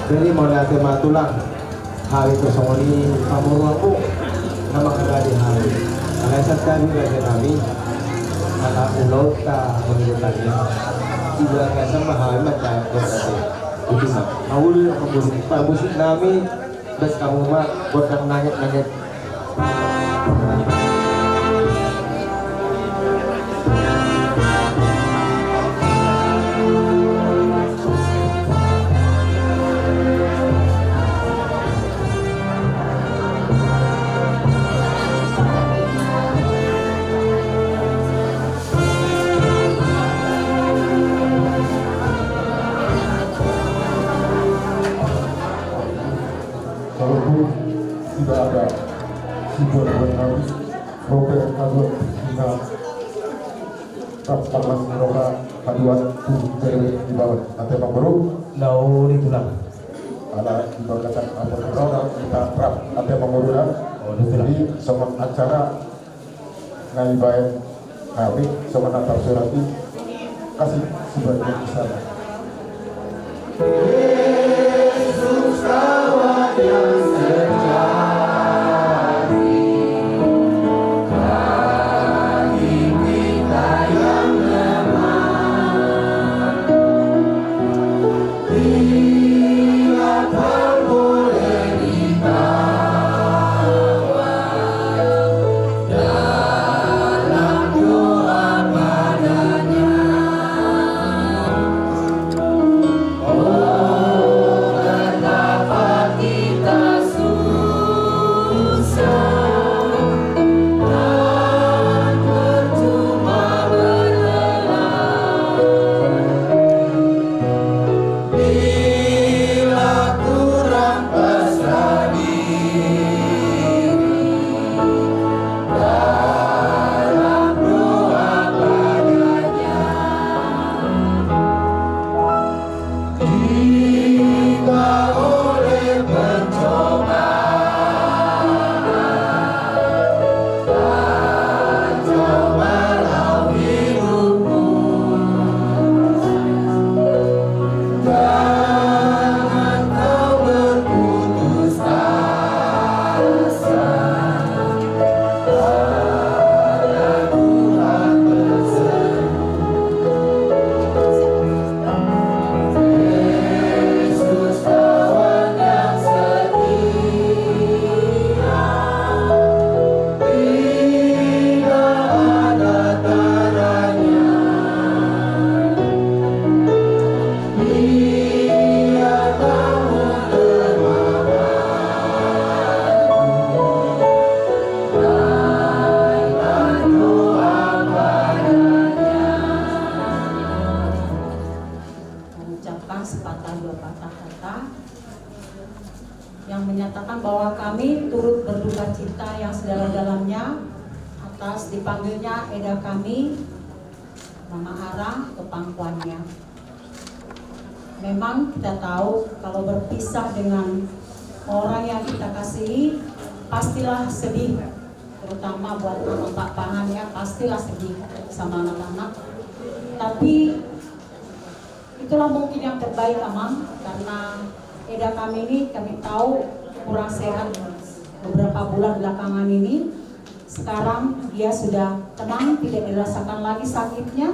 Jadi mau natin matulang hari itu semua ini pamurang po na makagadi hari. Alasan kami kasi kami nakaulot ka mangilutan niya. Iba kasi mahal matayang ko kasi. Ito na. Mahuli ang musik namin. Bas kamu mah buat kang nangit-nangit. Walaupun tidak ada simbol Betawi, Robert Kadut hingga Raptalas Roka Kaduan PW di bawah Ate Pamuru Lau ditulang. ada di bawah kata apa Roka kita Rap Ate Pamuru dan jadi semua acara ngai baik kami semua natar surati kasih sebagai kisah. Yesus kawan yang sejati. Yang menyatakan bahwa kami turut berduka cita yang sedalam-dalamnya atas dipanggilnya Eda kami, Mama Ara, ke pangkuannya. Memang kita tahu kalau berpisah dengan orang yang kita kasihi pastilah sedih, terutama buat anak Pak Pahan ya, pastilah sedih sama anak-anak. Tapi itulah mungkin yang terbaik Amang, karena Eda kami ini kami tahu kurang sehat beberapa bulan belakangan ini. Sekarang dia sudah tenang, tidak dirasakan lagi sakitnya.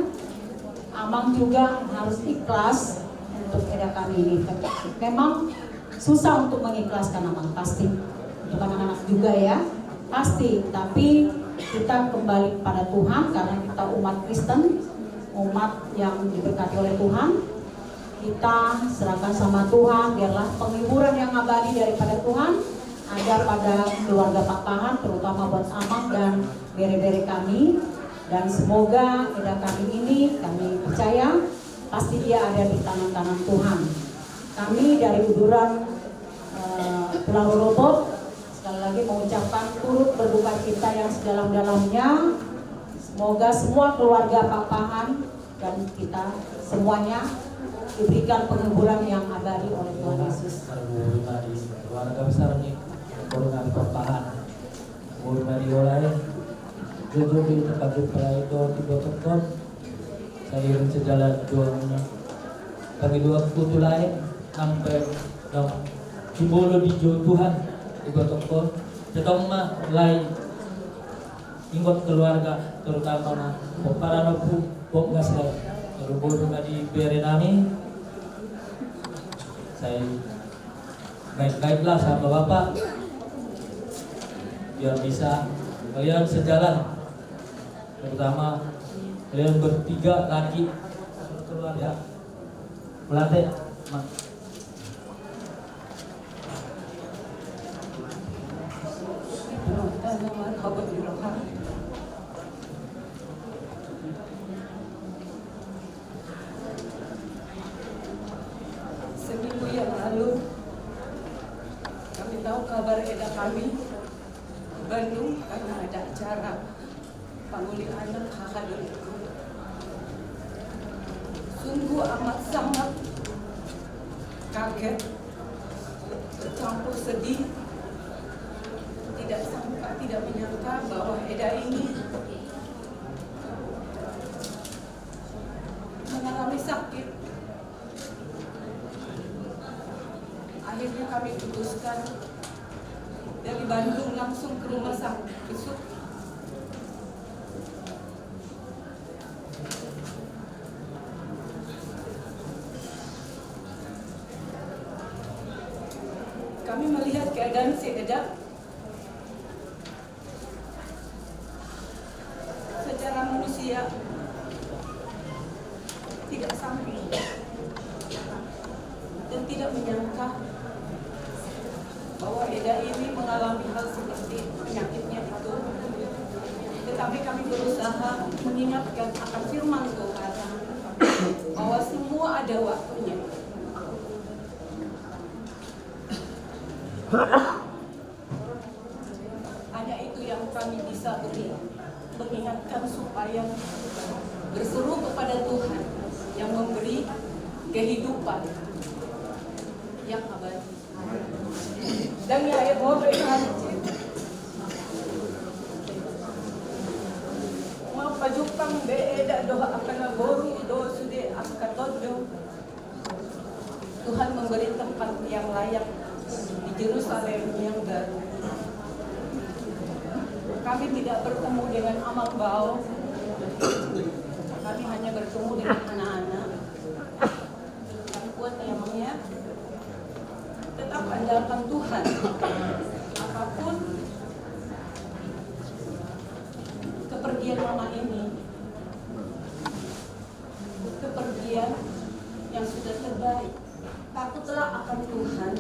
Amang juga harus ikhlas untuk Eda kami ini. Memang susah untuk mengikhlaskan Amang, pasti. Untuk anak-anak juga ya, pasti. Tapi kita kembali pada Tuhan karena kita umat Kristen, umat yang diberkati oleh Tuhan. Kita serahkan sama Tuhan, biarlah penghiburan yang abadi daripada Tuhan ada pada keluarga Pak Pahan, terutama buat Amang dan bere-bere kami. Dan semoga Eda kami ini, kami percaya pasti dia ada di tangan-tangan Tuhan. Kami dari Uduran Pulau Robot sekali lagi mengucapkan turut berduka cita yang sedalam-dalamnya. Semoga semua keluarga Pak Pahan dan kita semuanya diberikan penghiburan yang abadi oleh Tuhan Yesus. Keluarga besar nih, keluarga Pahan, keluarga Diolai, jujur di tempat pelai itu tiba tekon, saya sejalan jualnya. Bagi dua kutu lain sampai dong simbolo di jo Tuhan ibu toko tetong ma lai ingot keluarga terutama na para na pok gas lai terubur na di bere nami saya baik-baiklah sama bapak biar bisa kalian sejalan, terutama kalian bertiga laki keluarga pelatih seminggu yang lalu kami tahu kabar Eda kami Bandung karena ada acara pangguli anak Hahadul. Sungguh amat sangat kaget, bercampur sedih, tidak sangka, tidak menyangka bahwa Eda ini mengalami sakit. Akhirnya kami putuskan dari Bandung langsung ke rumah sakit. Kami melihat keadaan si Eda secara manusia tidak sampai dan tidak menyangka bahwa Eda ini mengalami hal seperti penyakitnya itu. Tetapi kami berusaha mengingatkan akan firman Tuhan bahwa semua ada waktunya. Hanya itu yang kami bisa beri, mengingatkan supaya berseru kepada Tuhan yang memberi kehidupan yang abadi. Dan ya ayat mau berikan mau pajupang beeda doa akan boru do sude akatodo. Tuhan memberi tempat yang layak di Yerusalem yang baru. Kami tidak bertemu dengan Amang Bao, kami hanya bertemu dengan anak-anak. Kami kuat emangnya tetap andalkan Tuhan. Apapun kepergian mama ini, kepergian yang sudah terbaik, takutlah akan Tuhan,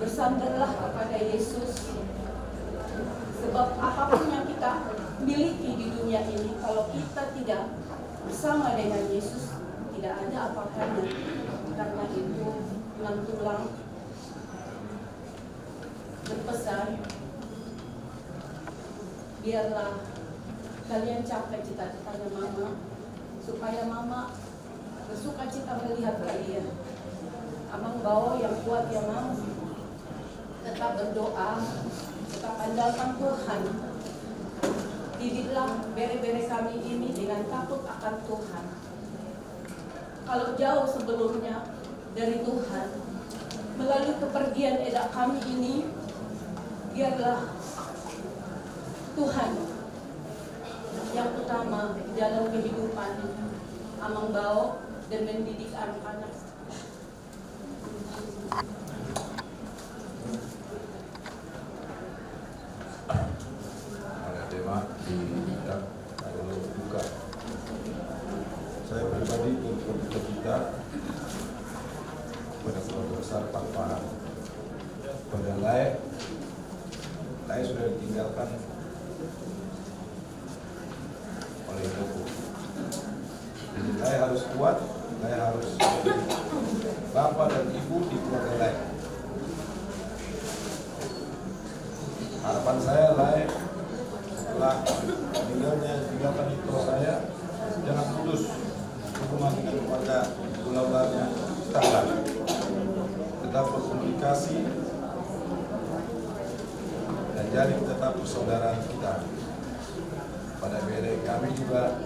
bersandarlah kepada Yesus. Sebab apapun yang kita miliki di dunia ini, kalau kita tidak bersama dengan Yesus, tidak ada apa-apanya. Karena itu Tuhan tulang berpesan, biarlah kalian capai cita-citanya mama, supaya mama bersuka cita melihat kalian. Amang Bao yang kuat ya mam, tetap berdoa, tetap andalkan Tuhan. Didiklah bere-bere kami ini dengan takut akan Tuhan. Kalau jauh sebelumnya dari Tuhan, melalui kepergian Eda kami ini, biarlah Tuhan yang utama dalam kehidupan Amang Bao dan mendidik anak-anak. Ada tema di bidang kalau buka. Saya pribadi berduka cita pada keluarga besar Pak Pahan. Pada Lai sudah ditinggalkan oleh Joko. Jadi Lai harus kuat, Lai harus bapak dan ibu di keluarga Lai. Harapan saya Lai setelah tinggalkan itu saya jangan putus hubungan dengan keluarga keluarganya tetaplah, tetap berkomunikasi dan jadi tetap persaudaraan kita. Pada bere kami juga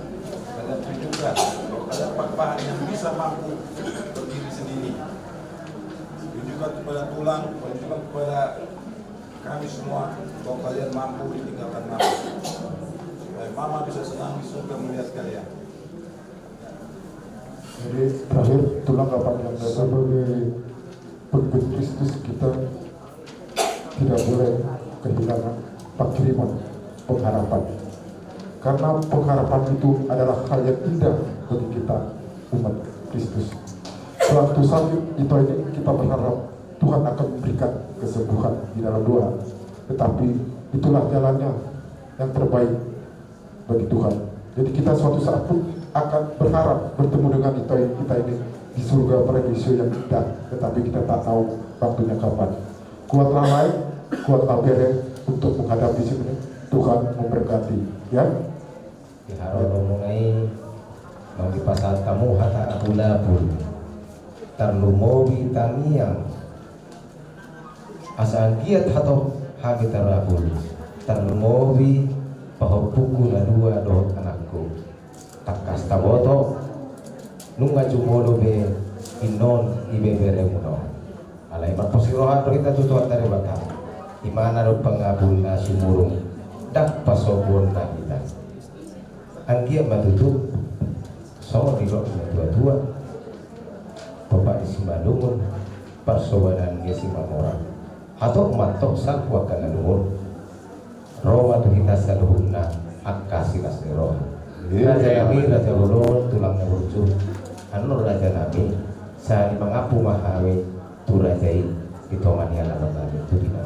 kalian tunjukkan kalau ada Pak Pahan yang bisa mampu berdiri sendiri. Tunjukkan juga kepada tulang dan juga kepada kami semua bahwa kalian mampu ditinggalkan mama. Supaya mama bisa senang di surga melihat kalian. Jadi terakhir tulang kapan yang sebagai pengikut Kristus kita tidak boleh kehilangan pengiriman pengharapan. Karena pengharapan itu adalah hal yang indah bagi kita umat Kristus. Suatu saat itu ini kita berharap Tuhan akan memberikan kesembuhan di dalam doa. Tetapi itulah jalannya yang terbaik bagi Tuhan. Jadi kita suatu saat pun akan berharap bertemu dengan kita ini di surga paradisi yang indah. Tetapi kita tak tahu waktunya kapan. Kuatlah lain, kuatlah bere untuk menghadapi sini. Tuhan memberkati, ya. Diharap mengenai bagi pasal kamu hata akula pun terlumobi tamiang asal giat hatau hagi terapul terlumobi bahwa buku na dua do anakku takas taboto nunga jumolo be inon ibe bere muno alai maposirohan do kita tutuan dari bakal imana do pengabul na sumurung dak pasobon na kita anggia matutup sama di dua-dua Bapak di Simalungun persoalan ngesiman orang atau mantok sakwa kana luhur Roma tu kita saluhuna akasi nasiro Raja Nabi Raja Ulun tulangnya berujung anu Raja Nabi saya mengapu mahawe tu rajai ditomani alamat Nabi itu tidak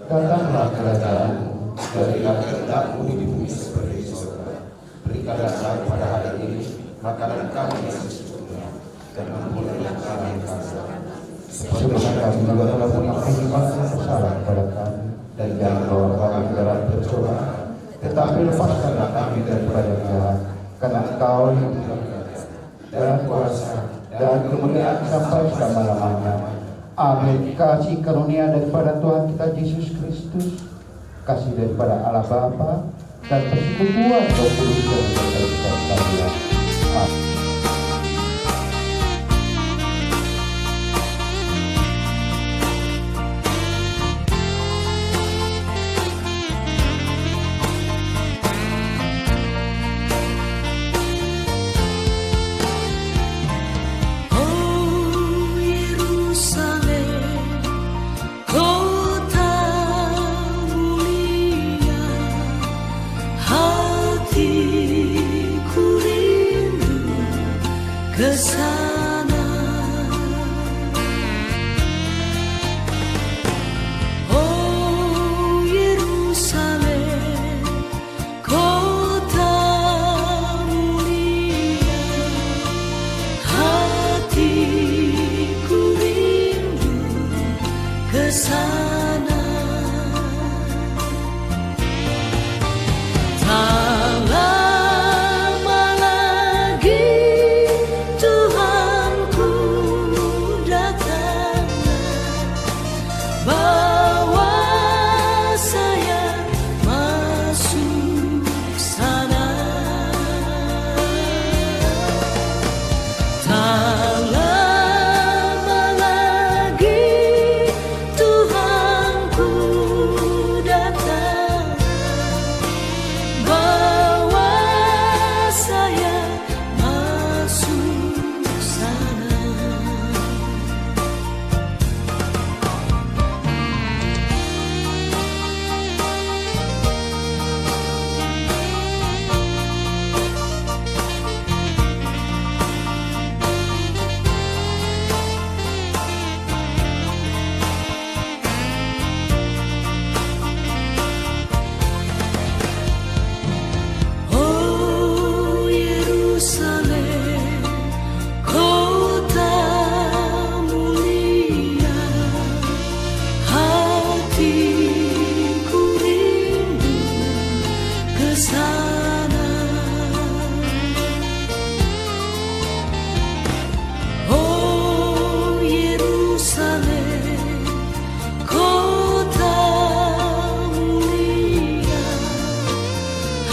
Datanglah kerajaan-Mu, jadilah kehendak-Mu di bumi seperti di surga. Berikanlah kami pada hari ini makanan kami yang sesungguhnya, dan ampunilah kami yang kesalahan, seperti kami juga telah mengampuni yang bersalah kepada kami, dan jangan bawa kami ke dalam percobaan, tetapi lepaskanlah kami daripada yang jahat, karena Engkau yang dan kuasa dan kemuliaan sampai selama-lamanya. Amin. Kasih karunia daripada Tuhan kita Yesus Kristus, kasih daripada Allah Bapa, dan persekutuan Roh Kudus yang bersama kita. Amin. Hatiku sana. Tak lama lagi Tuhanku datang, bawa saya masuk sana. Tak lama lagi Tuhanku datang, bawa saya masuk sana. Oh Yerusalem, kota mulia, hatiku rindu ke sana. Oh Yerusalem, kota mulia,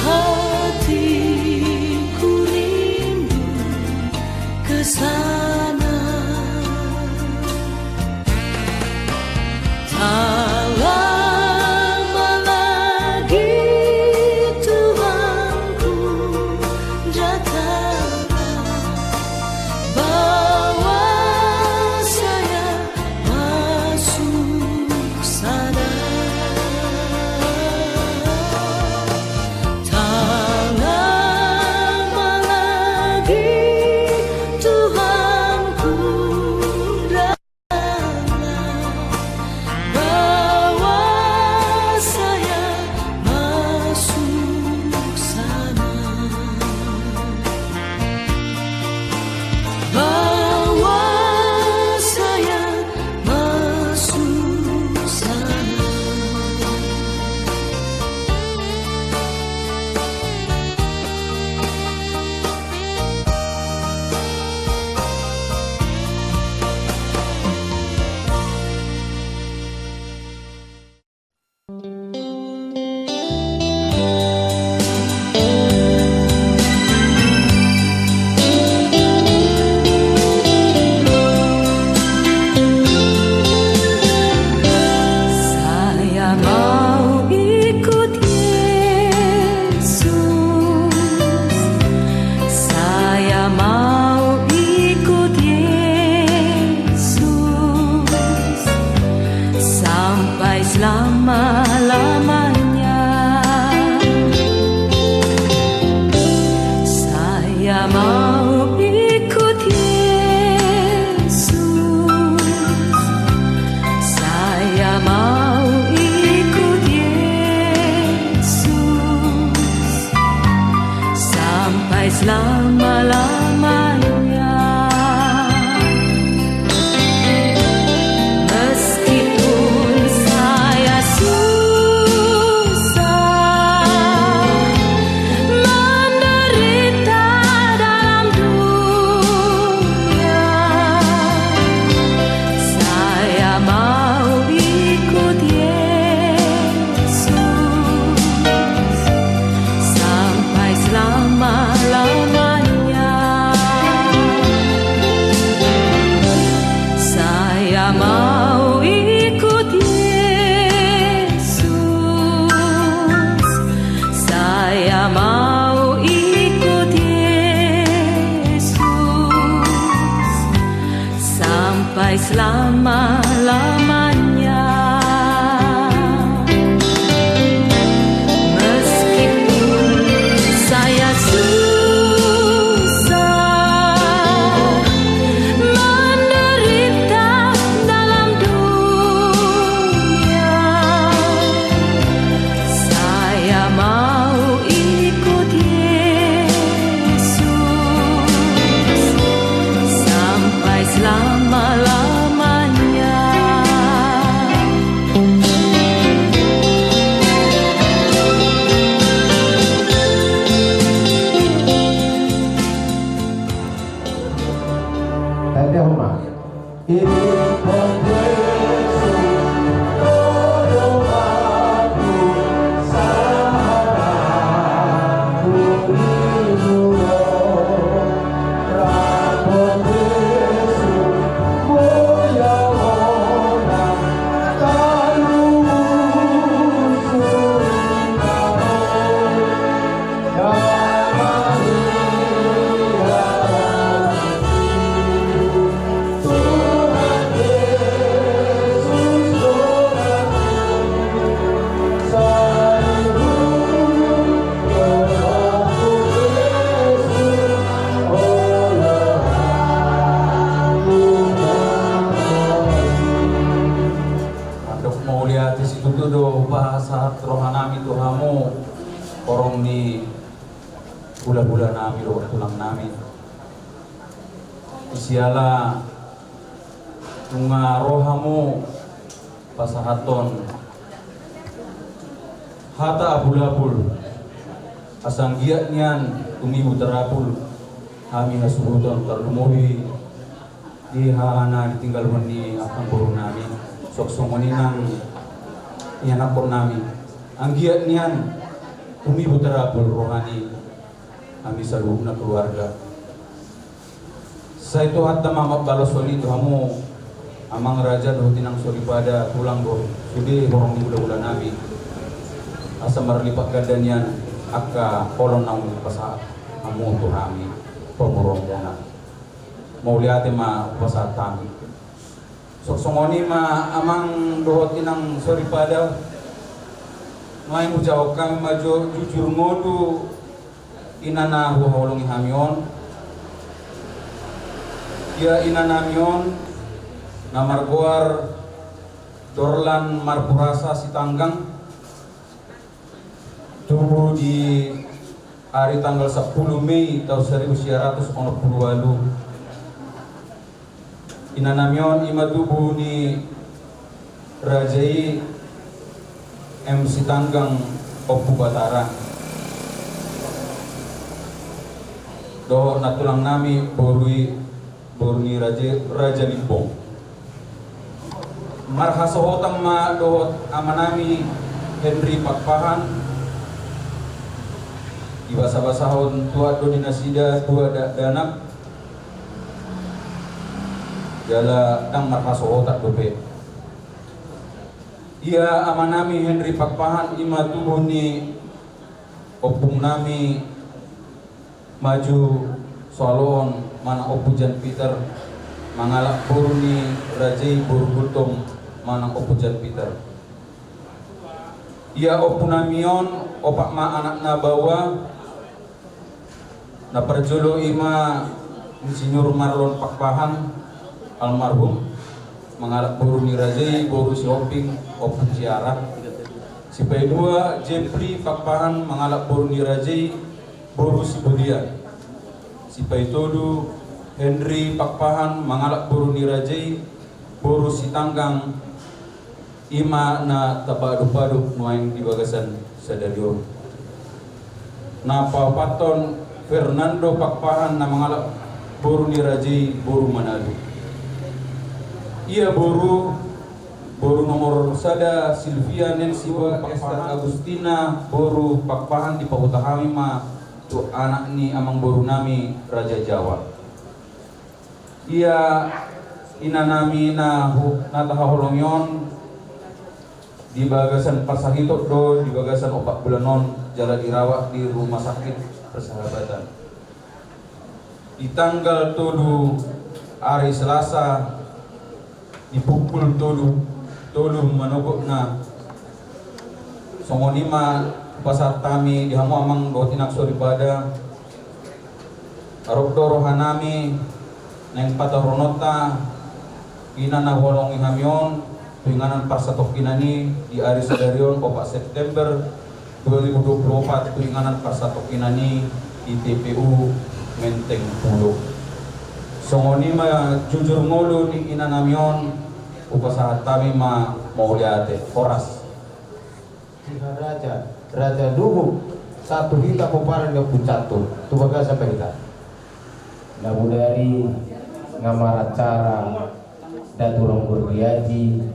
hatiku rindu ke sana. Tak lama lagi Tuhanku datang, bawa saya masuk sana. Tak lama lagi Tuhanku datang, bawa saya masuk sana. Bawa saya masuk sana. Saya mau ikut Yesus, saya mau ikut Yesus sampai selama-lamanya. Saya mau ikut Yesus, saya mau ikut Yesus sampai selama-lamanya. Meskipun saya susah menderita dalam dunia, saya mau ikut Yesus sampai selama-lamanya. Saya mau ikut Yesus, saya mau ikut Yesus sampai selama-lamanya. Meskipun saya susah menderita dalam dunia, saya mau ikut Yesus sampai selama-lamanya. itu do bahasa rohanami Tuhamu korong di bulan-bulan nami do tulang nami isiala tunga rohamu pasahaton hata abul-abul asang giat nian tumi utarapul kami nasuhuton terlumuhi di hana ditinggal di akan buru nami sok songoni nang ianapon nami ang giat nian tumi utarapul rohani kami saluhna keluarga sa itu hatta mama balas wali itu kamu amang raja do tinang sori pada pulang do sudi horong di bulan nabi asa marlipat gadanian akka kolon nang pasa kamu tu kami pemurong dana mau lihat ma pasa kami sok songoni ma amang do tinang sori pada main ujawab kami maju jujur ngodu inana huholongi hamion ya inanamion namar goar dorlan marpurasa si tanggang tubuh di hari tanggal 10 Mei tahun 1988 inanamion ima tubuh ni Rajai MC Tanggang Opu Batara do natulang nami Boruni Raja Limbong marhasohotang ma dohot amanami Henry Pakpahan di basa-basahon tua do dinasida tua danak jala tang marhasohotak dope ia amanami Henry Pakpahan ima tubuh ni opung nami maju solon mana opujan Peter mangalak buruni Rajai Burgutong mana opujan Peter ia opunamion opak ma anak nabawa na perjolo ima Insinyur Marlon Pakpahan almarhum mangalak buruni Rajai boru si Oping opun Ciara si P2 Jeffrey Pakpahan mangalak buruni Rajai boru si Budian si Paitodu Henry Pakpahan mangalak buruni Rajai boru si Tanggang ima na tabaduk-baduk nuaing di bagasan sadario na papaton Fernando Pakpahan na mangalak buruni Rajai boru Manado ia boru nomor sada Silvia Nancy Esther Agustina boru Pakpahan di Pahutahami ma tu anak ni amang boru nami Raja Jawa ia inanami na nataholongyon di bagasan Pasahito do di bagasan opak bulanon jala dirawat di rumah sakit Persahabatan di tanggal 7 hari Selasa dipukul tolu manogok na songonima pasar kami di hamu amang do tinak sori pada arok doro hanami neng pataronota ina na holongi hamion tuinganan parsatok kinani di hari sadarion 4 September 2024 tuinganan parsatok kinani di TPU Menteng Pulo songoni ma jujur ngolo ni ina namion upasahat kami ma mauliate Horas Raja Duhuk satu hita peparan yang pucatur tu baga sampai kita nabu dari ngamaracara daturong berdiaji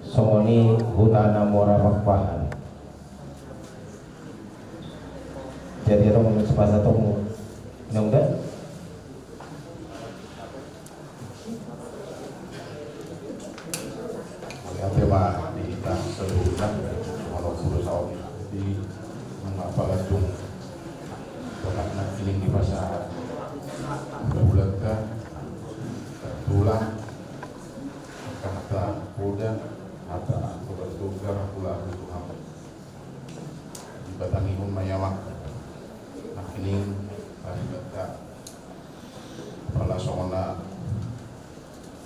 songoni hutana mora Pakpahan jadi orang sepasa tong nongda tema di kita sebutkan kalau guru sawit di mengapa langsung karena feeling di pasar bulan kan tulang kata kuda atau bertugas pula itu apa di batangi pun mayamak nak ini hari kata kepala songona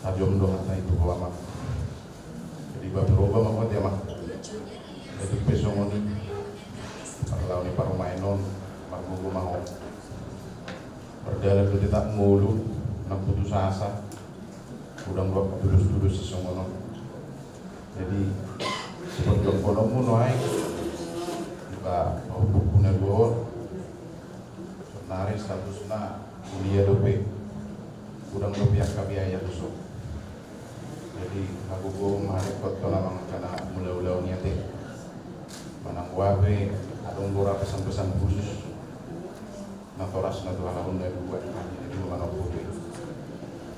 tajam doa itu lama jadi bapak mah dia mah Itu pesongoni kalau ni parumainon margugu mau berjalan ke tak mulu nak putus asa udah buat tulus-tulus sesomono. Jadi seperti konomu noai juga buku nego nari statusna kuliah dope udah lebih biaya tusuk. Jadi aku hari kotor lamang karena mulai-mulai niate manang wabe adong dora pesan-pesan khusus natoras na dua lawan dari dua jadi mana boleh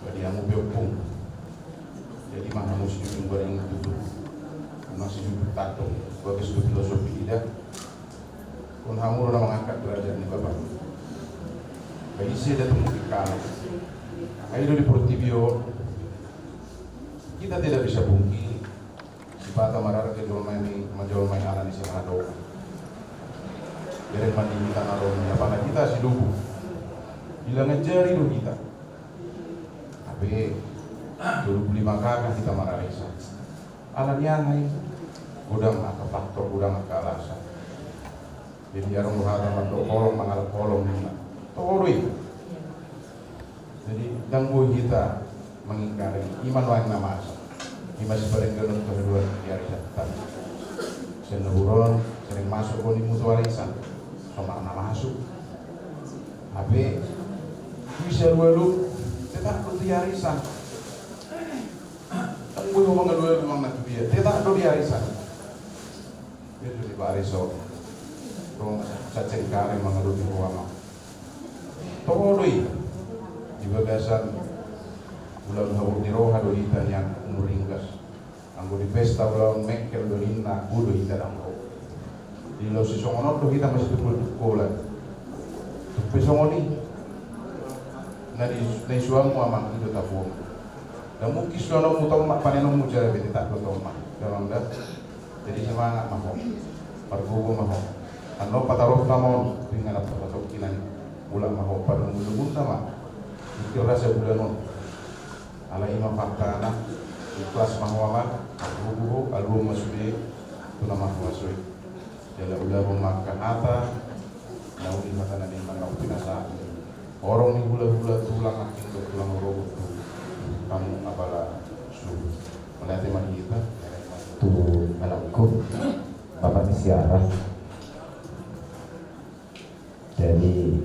jadi kamu biopung jadi mana mesti juga yang dulu masih duduk tato sebagai sudut filosofi tidak pun kamu udah mengangkat derajat ini bapak bagi saya datang di kalah ayo di Portibio kita tidak bisa bungki sifat marah ke jual main ala di sana do dari mandi kita narohnya pada kita si dubu bila ngejari do kita tapi 25 kakak kita marah resa ala niangai gudang ke faktor gudang ke alasan jadi arung luhara manto kolong mangal kolong lima toroi jadi ganggu kita mengingkari iman wang nama iman sebagai gelung kedua di hari Sabtu senuburon sering masuk koni mutualisan sama nama masuk tapi bisa dulu tetap di arisan tunggu ngomong kedua memang nak dia tetap di arisan itu di bariso dong cacing kari mengadu di ruang toroi di bagasan bulan hawu di roha do hita yang umur ringkas anggo di pesta bulan mekel do hinna budo hita damko di lo si songonot do hita masih tupul kolan tupi songoni na suamu amang itu tapuang dan mungkin suano mutong mak panenom mucara beti tak betul mak dalam dah jadi semangat maho pargugo maho ano pataroh namon dengan apa patok kinan bulan maho pada mulu sama itu rasa bulan ala imam fakta anak ikhlas mahwama buku album masudi tuna mahwasui jala ulah memakan apa naudi makanan yang mana pinasa orang ni hula-hula tulang aking do tulang robot kamu apala su melatih mani kita tu anakku bapak siarah dari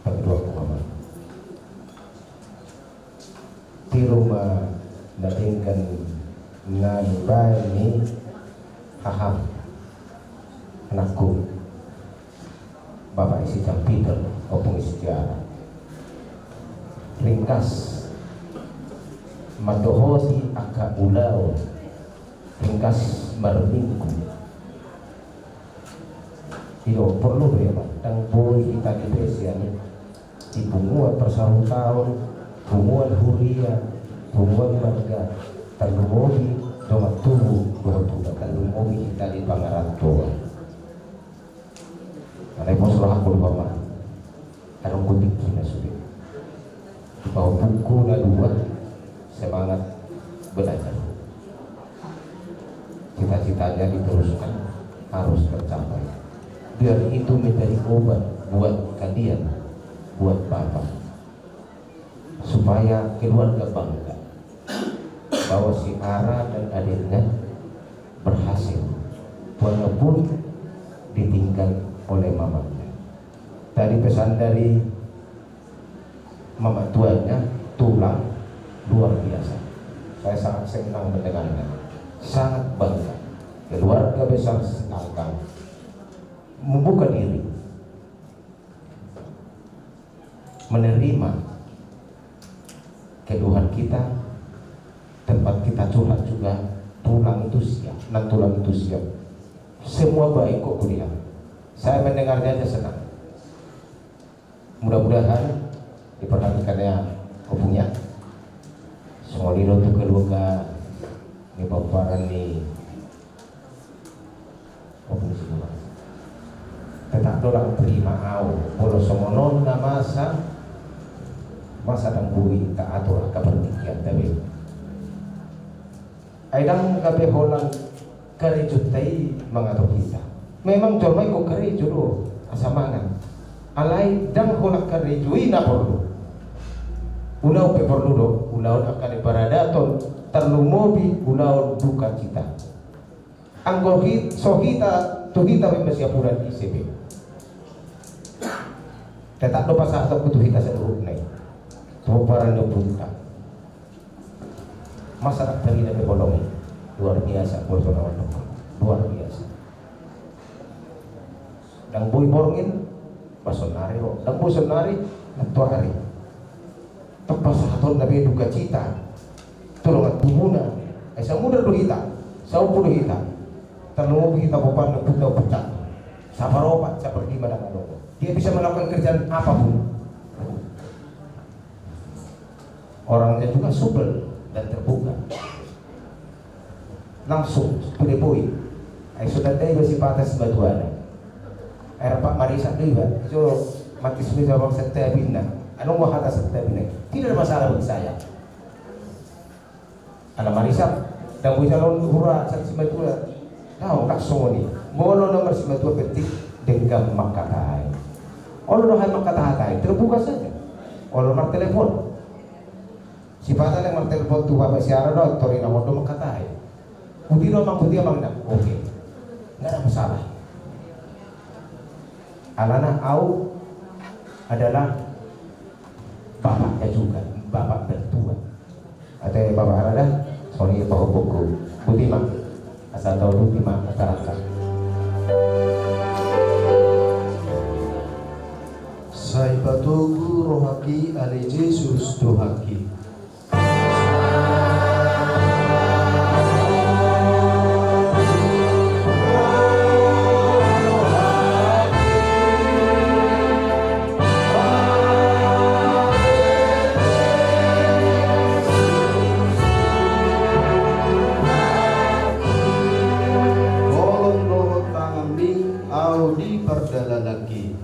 kedua Muhammad di rumah datingkan ngan ini haha anakku bapak isi Peter opung isi tiara ringkas madohoti aka ulau ringkas marminggu iyo perlu ya Pak tang boy kita di Desian di bunguan persahun tahun bunguan huria bunguan marga terlumobi domat tubuh gotu terlumobi kita di Pangarantoa karena posolah aku lupa karena kutik kina sudah bahwa buku na dua semangat belajar cita-citanya diteruskan harus tercapai biar itu menjadi obat buat kalian buat bapak supaya keluarga bangga bahwa si Ara dan adiknya berhasil walaupun ditinggal oleh mamanya. Tadi pesan dari mama tuanya tulang luar biasa. Saya sangat senang mendengarnya, sangat bangga. Keluarga besar senang membuka diri, menerima keluhan kita, tempat kita curhat juga, tulang itu siap, dan tulang itu siap. Semua baik kok kuliah. Saya mendengarnya aja senang. Mudah-mudahan diperhatikannya hubungnya. Semolino untuk keluarga ini baparan nih. Hubung semua. Tetap dorang terima au. Bolo somonon na masa dan bui tak atur kabar tikian tapi. Aidang kabe holang Karejut tay mga kita. Memang dormay ko karejo do asamangan. Alay dang hulak karejui na perlu. Ulau pe perlu do, ulau akan ibaradaton terlumobi ulau duka cita. Anggohit sohita tuhita we masyapuran ICB. Tetak do pasah to tuhita sa duhuk nai. So para no punta. Masyarakat kami na kolong luar biasa Bolsonaro. Luar biasa. Dang boy borngin Bolsonaro, dang Bolsonaro natuari. Tepas haton nabi duka cita. Tulungan tubuna. Ay sa muda duhita, sa upo duhita. Terlalu kita bopan pulau pecah. Sabar obat seperti mana kalau dia bisa melakukan kerjaan apapun. Orangnya juga supel dan terbuka. Langsung pudepoi. Ay sudah day basi patas batuana. Ay Pak Marisa juga. Itu mati sudah bang setia bina. Anong wahata setia bina? Tidak ada masalah bagi saya. Anak Marisa dan bisa lon hura saksi batuana. Tahu kak soni. Bolo nomor si batua petik dengan makatai. Olo dohan makatai terbuka saja. Olo nomor telepon. Sifatan yang telepon tu bapak siara do tori nomor do makatai. Putih do mang nak. Oke. Enggak ada masalah. Alana au adalah bapaknya juga, bapak tertua. Atau bapak arada sorry bapak buku putih mang asal tahu putih mang masyarakat. Sai patogu rohaki ale Jesus dohaki. Tolong dohot tangan ming au di perdalalaki.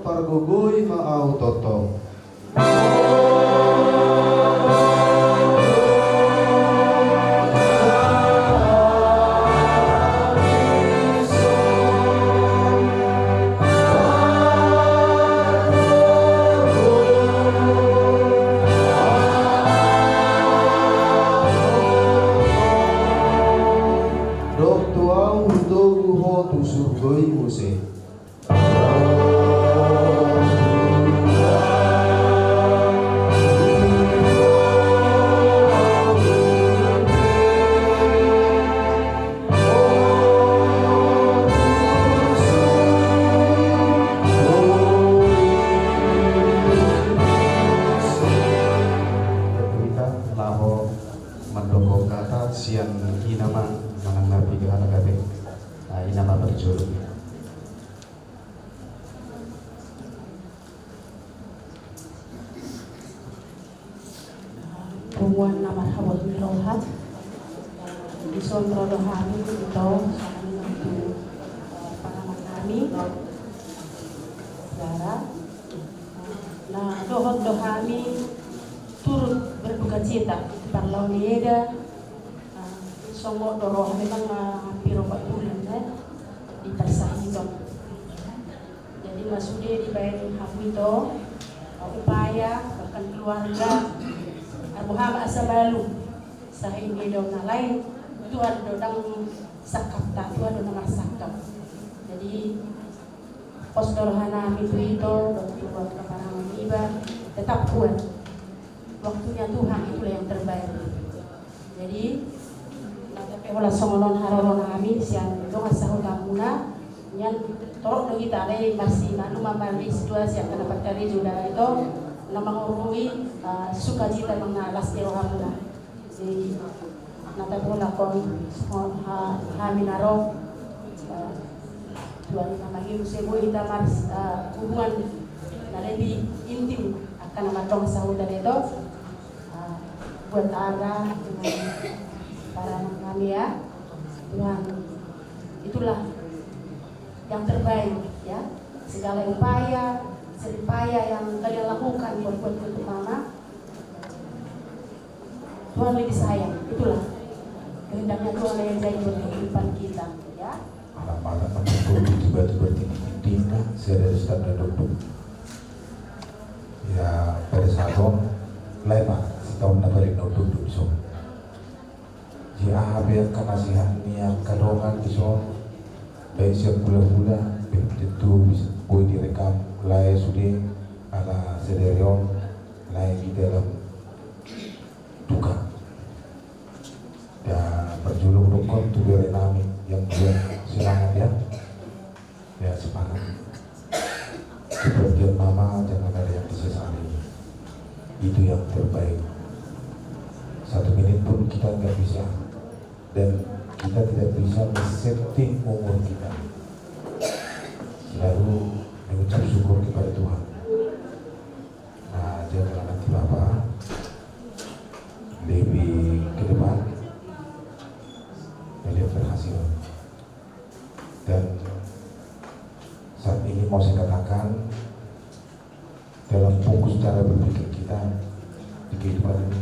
Pargugui maau toto. Dok tuau dogu ho tu surgoi muse. Siang inama menanggapi anak-anak inama berjuru. Pumuan nama hawat mirohat Ison rodohani ito pangaman kami Yara na dohot dohami turut berduka cita Parlau nieda Songo doroh memang hampir 4 bulan di Persahito. Jadi masude dibayar hafito upaya bahkan keluarga Muhammad Asabalu sahingga daun lain itu ada dodang sakap tak itu ada nomor sakap. Jadi pos dorohana itu buat keparangan iba tetap kuat. Waktunya Tuhan itulah yang terbaik. Jadi olah songolon haroron kami siang dong asal kamuna nyan torok do kita ada masih manu mamali situasi yang dapat kali juga itu nama ngurungi sukacita mengalas di rohamuna si nata bola kon kami naro tuan nama hiu sebo kita mars hubungan na lebih intim karena matong sahudan itu buat arah dengan para anak kami ya Tuhan, itulah yang terbaik ya, segala upaya yang kalian lakukan buat untuk mama, Tuhan lebih sayang, itulah kehendaknya Tuhan yang jadi buat kehidupan kita ya. Malam-malam aku tiba-tiba tinggi saya dari stand duduk. Ya pada saat itu lewat setahun balik duduk so. Jika habis kenasihan yang kadongan so, baik siap pula-pula itu bisa boleh direkam lain sudah ala sederhana lain di dalam duka. Dan berjuluk rukun tu berenami yang buat silangan ya semangat. Kepergian mama jangan ada yang disesali. Itu yang terbaik. 1 menit pun kita nggak bisa, dan kita tidak bisa men-setting umur kita. Selalu mengucap syukur kepada Tuhan. Nah, jangan nanti Bapak lebih ke depan melihat berhasil. Dan saat ini mau saya katakan, dalam fokus cara berpikir kita di kehidupan ini,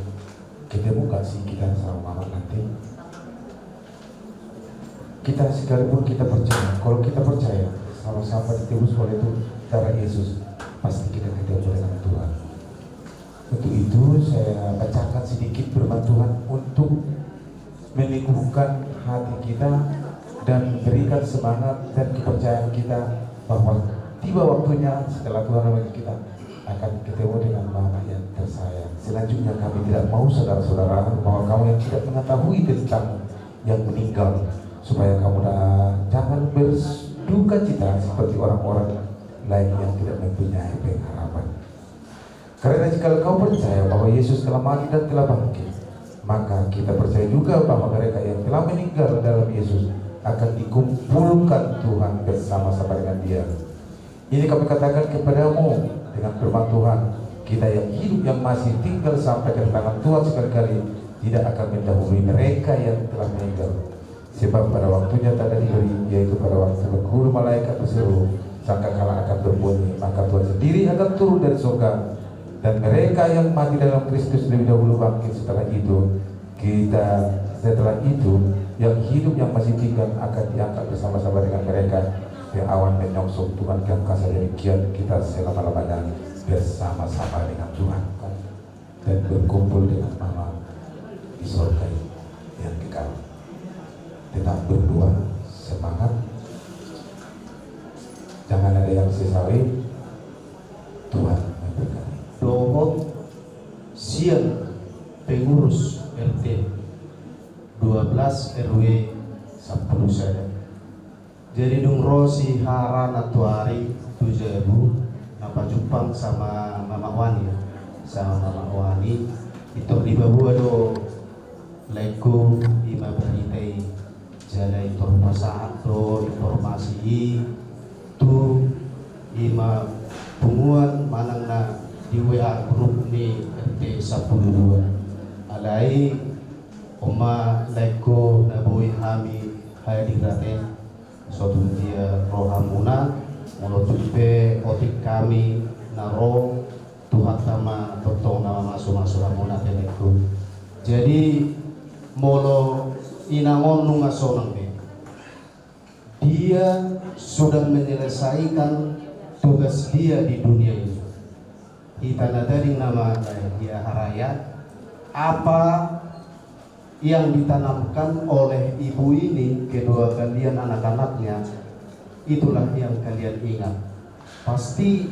ketemu gak sih kita sama mama nanti? Kita sekalipun kita percaya, kalau kita percaya sama-sama ditebus oleh itu cara Yesus, pasti kita ketemu dengan Tuhan. Untuk itu saya bacakan sedikit firman Tuhan untuk meneguhkan hati kita dan memberikan semangat dan kepercayaan kita bahwa tiba waktunya setelah Tuhan bagi kita akan ketemu dengan mama yang tersayang. Selanjutnya kami tidak mau saudara-saudara bahwa kamu yang tidak mengetahui tentang yang meninggal, supaya kamu jangan berduka cita seperti orang-orang lain yang tidak mempunyai pengharapan. Karena jika kau percaya bahwa Yesus telah mati dan telah bangkit, maka kita percaya juga bahwa mereka yang telah meninggal dalam Yesus akan dikumpulkan Tuhan bersama-sama dengan Dia. Ini kami katakan kepadamu dengan firman Tuhan, kita yang hidup yang masih tinggal sampai kedatangan Tuhan sekali-kali tidak akan mendahului mereka yang telah meninggal. Sebab pada waktunya tak ada diberi, yaitu pada waktu berguru malaikat berseru, sangkakala akan berbunyi, maka Tuhan sendiri akan turun dari surga, dan mereka yang mati dalam Kristus lebih dahulu bangkit. Setelah itu yang hidup yang masih tinggal akan diangkat bersama-sama dengan mereka yang awan menyongsong Tuhan ke angkasa. Demikian kita selama-lamanya bersama-sama dengan Tuhan dan berkumpul dengan mama di surga yang kekal. Tetap berdua, semangat, jangan ada yang sesali. Tuhan memberkati. Dohot Sian pengurus RT 12 RW 10 saya. Jadi dong Rosi Hara Natuari 7.000 napa Jepang sama Mama Wani, itu di bawah do Leko ima beritai jala informasi do informasi tu ima punguan manangna di WA grup ni RT 12 alai Oma Leko Nabui Hami Hadirate suatu dia rohamuna menutupi otik kami naro Tuhan sama totong nama masuk hamuna teleku. Jadi molo inangon nungasonang dia sudah menyelesaikan tugas dia di dunia ini. Kita nadari nama dia haraya apa yang ditanamkan oleh ibu ini kedua kalian anak-anaknya, itulah yang kalian ingat. Pasti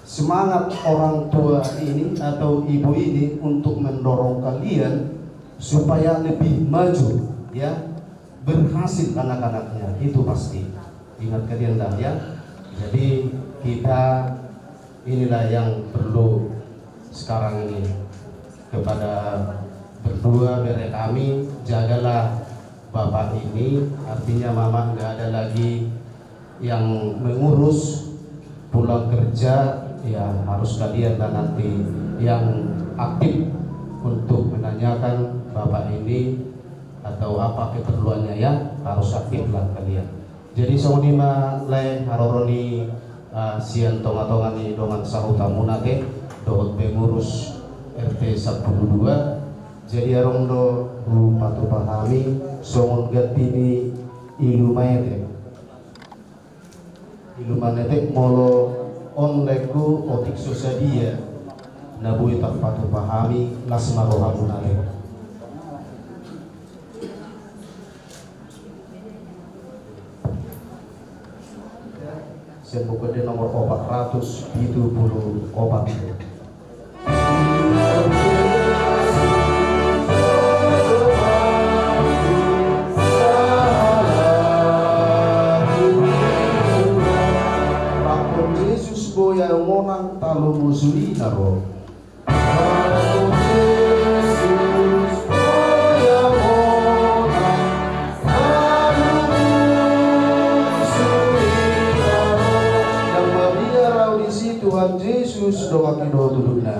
semangat orang tua ini atau ibu ini untuk mendorong kalian supaya lebih maju, ya, berhasil anak-anaknya, itu pasti. Ingat kalian dah ya. Jadi kita inilah yang perlu sekarang ini kepada berdua dari kami, jagalah bapak ini, artinya mama nggak ada lagi yang mengurus, pulang kerja ya harus kalian dan nanti yang aktif untuk menanyakan bapak ini atau apa keperluannya ya harus aktiflah kalian. Jadi saudima le haroroni sian tonga-tonga ni dongan sahutamuna ke dohot pengurus RT 12. Jadi arong do patu pahami songon gati ni ilumayete molo on leku otik susadia nabui tak patu pahami las marohamunale. Sen buku di nomor 470 obat. Rakon Yesus boya monang talo musuri naro. Tuhan Yesus doa kita tudukna.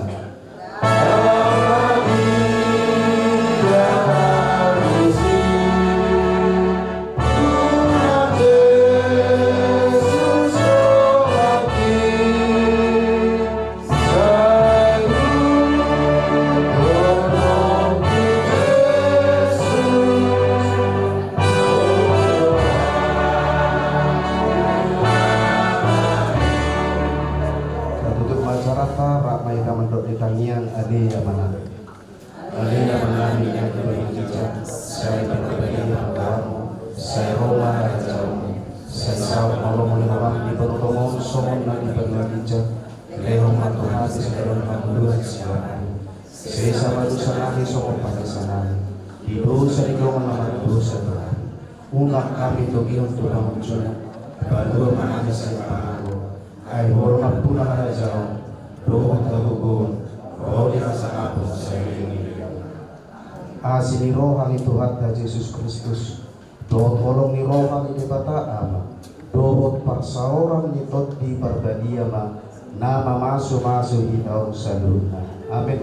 Unak kami togi untuk mengucap baru mana separuh ai hormat pun ada jauh doa terhubung roh dirasa apa saya ini asini roh hangi Tuhan Yesus Kristus doa tolong ni roh hangi debata ama doa paksa orang nyitot di perbadia ma nama masuk hidau saluna amin.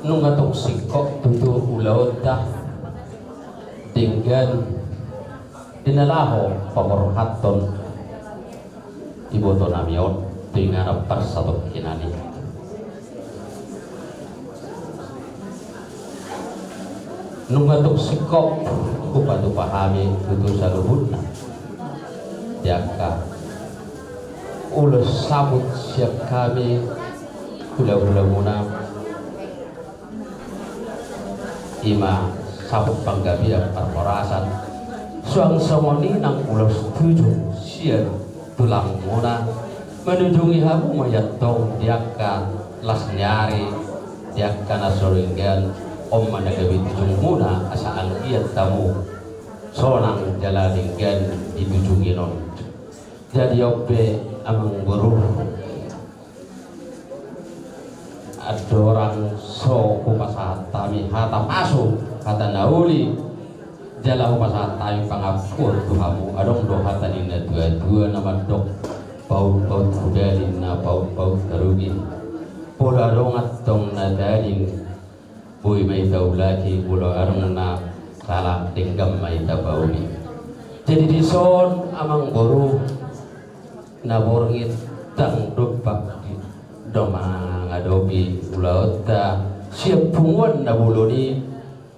Nungatong sikok tutu ulaw dah dengan dinalaho pamorhaton iboto namion dengan persatu kinani nungatong sikok upatu pahami tutu saluhuna diaka ulos sabut siap kami hula-hula muna ima sabuk panggabian permorasan suang semoni nang ulos tujuh sian tulang muna menunjungi hamu mayat tong diaka las nyari diaka nasoringgan om managawi tujung muna asaan kiat tamu sonang jalalinggan ditujungi non jadi obe amang buruh ada orang so kupasa tami hata masuk hata nauli jala kupasa tami pangapur tuhamu adong do hata nina dua nama dok paut kudalin na paut karugi pola dong atong nadalin bui may taulaki pulo arong na salah tinggam may tabauli jadi di son amang boru naborngit tang dupak domang adopi ulauta siap punguan nabuloni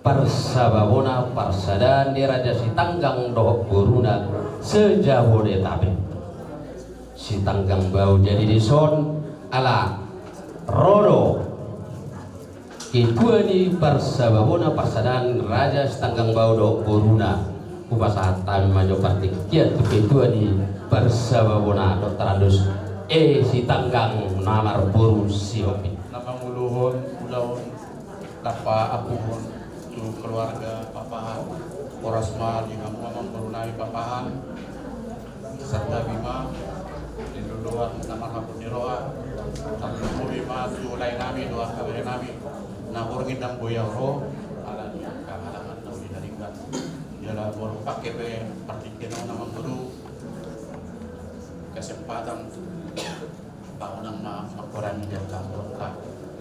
parsababona parsadan di raja si tanggang dohok buruna sejauh detape si tanggang bau jadi di son ala rodo Ketuani persababona persadaan raja setanggang baudo boruna upasatan majo partik kiat ketuani persababona Dr. Andus si tanggang namar boru siopi Nama muluhun pulau lapa akuhun tu keluarga papahan Porasma di Mamang Berunai papahan serta Bima di duluan nama Hakun Niroa Sabtu Bima tu lain nami doa kabeh nami nahur ngidam boyang roh ala di kahalangan tau dinaringkan jala baru pakai pe partikin nama guru kesempatan bangunan makoran dan kampung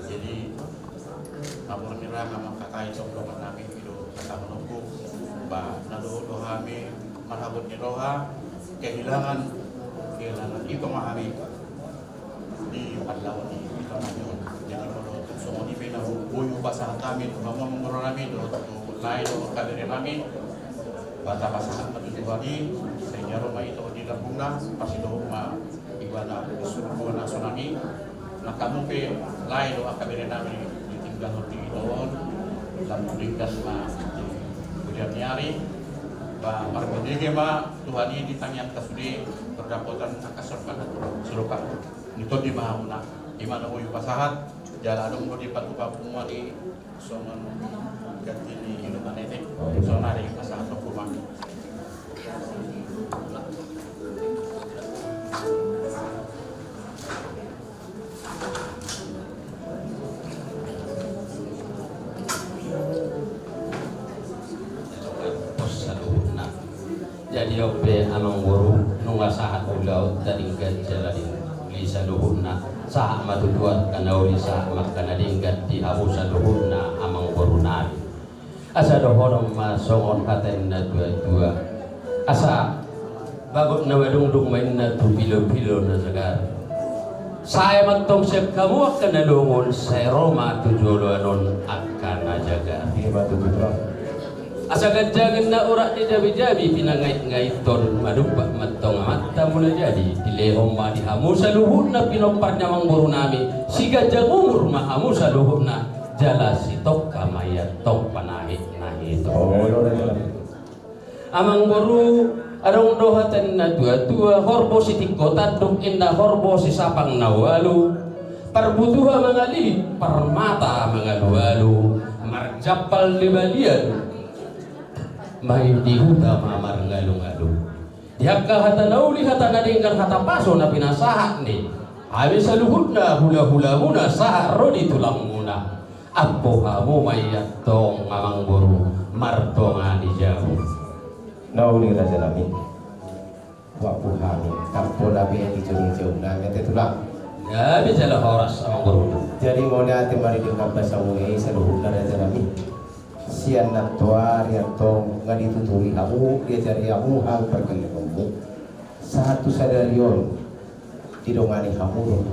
jadi Napur mirang sama kakak itu belum nami itu kata menunggu bah nado dohami marhabut niroha kehilangan itu memahami di Padlawan itu maju jadi kalau semua di bina buyu pasangan kami mama mengurami do lain do kader kami bata pasangan menjadi sehingga rumah itu di Lampungna pasti do rumah ibadah disuruh nasionali nak kamu pe lain do kader kami ditinggal di Lawon dan meninggal hujan nyari bah margedege ma Tuhan ini ditanya kasudi berdapatan akasorkan serukan itu di mana di mana uyu pasahat jalan dong di patu papua di songan ganti di iluman itu songan di pasahat rumah jadi ope anong guru nunga sahat ulau dari gajaladin lisa luhurna sahat matutuat kana uli sahat makana dinggat di habusa luhurna amang guru nabi asa dohonom masongon katen na dua asa bagot na wedung main na tu pilo na segar saya matong siap kamu akan nadungon saya Roma tujolo anon akan najaga asa gajagan na urak di jabi-jabi pinangait-ngaiton madumpak matong mata mula jadi dilehom ma dihamu sa luhur na pinomparnya mangburu nami si gajang umur mahamu sa luhur na jala sitok kamayat tong panahit nahit amang buru arong dohatan na tua horbo si tikotan duk inna horbo si sapang nawalu parbutuha mangali parmata mangalu-alu marjapal di balian may dihuta mamar ngalung-alung dihakka hata nauli hata nadingkan hata paso na pinasahat ni habis sa luhud na hula-hula muna sahat rodi tulang muna apo hamu mayat tong mamang buru martonga di jauh nauli raja lami wapu hami tampo labi yang dicuri-curi na ngete tulang ya bicara horas mamang buru jadi mau lihat mari dengan bahasa uwe sa luhud na raja lami sian na tuar yang tong nga dituturi hamu dia cari hamu hal perkalimu satu sadarion didongani hamu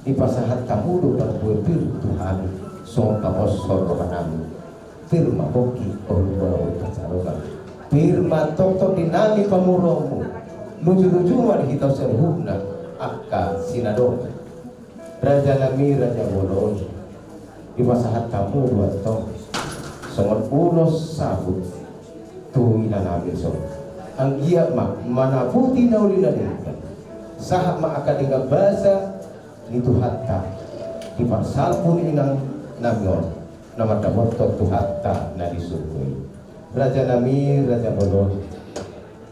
di pasahat kamu do berbuat Tuhan so tapos sorgo kanami firma boki orang pacarokan firma tok dinami pamuromu lucu-lucu mari kita serhubna akka sinadong raja lami raja bolon di pasahat kamu buat tong songon ulos sabut tu ina nabi so ang iya mana puti na uli na din sahak maakadinga basa itu hatta di pasal pun inang nabion nama damoto tu hatta na disurkui raja nami raja bolon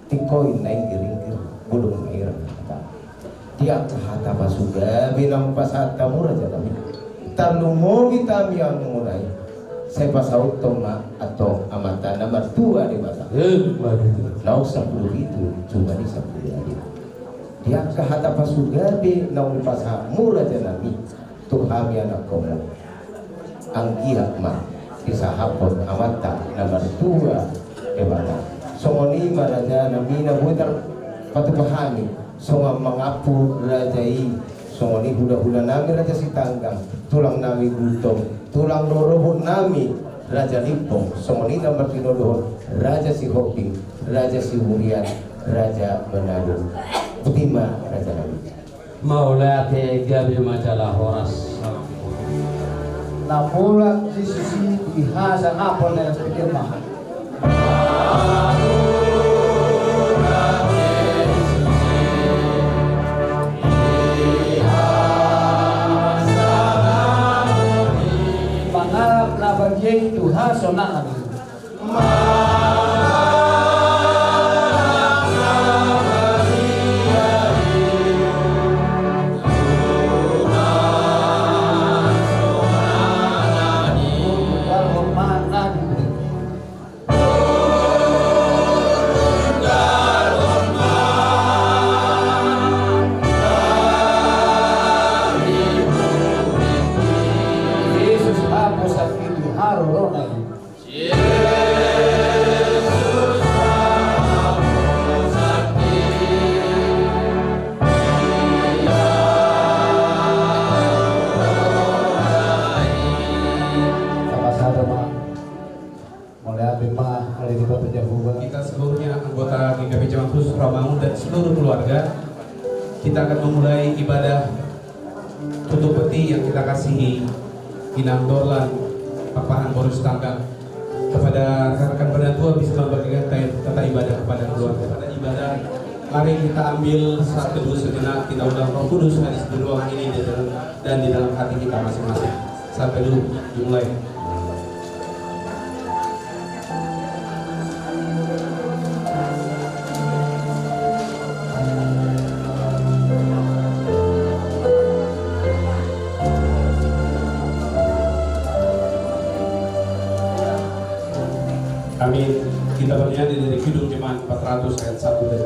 tikoy na ingkiringkir bulung irang dia hatta pasuga bilang pasat kamu raja nami tarlumo kita yang mulai saya pasau toma atau amatan nomor 2 di mata. Lau 10 itu cuma di 10 hari. Dia kehata pasugabe naun pasah mula janami Tuhan yang nak komo. Angkiak ma disahapon amata nomor 2 di mata. Songoni maraja nami na butar patupahami songa mengapu rajai songoni hula-hula nami raja si tanggang tulang nami gutong tulang dorohon nami raja limpong songoni nomor tinodohon raja si hoping raja si hurian raja Manado Butima raja nami maula ke gabi majalah horas namulat di sisi ihasa apol na pikirma. Pangarap na bagyay Tuhan sonangan. Kita seluruhnya anggota GKP Cabang Khusus Rawamangun dan seluruh keluarga, kita akan memulai ibadah tutup peti yang kita kasihi Inang Dorlan Papahan Borus Tanggang. Kepada rekan-rekan berdatua bisa membagikan tata ibadah kepada keluarga. Pada ibadah, mari kita ambil saat teduh sejenak, kita undang Roh Kudus hadis di ruangan ini dan di dalam hati kita masing-masing. Saat teduh dimulai. Amin. Kita bernyanyi dari Kidung Jemaat 400 ayat 1 dan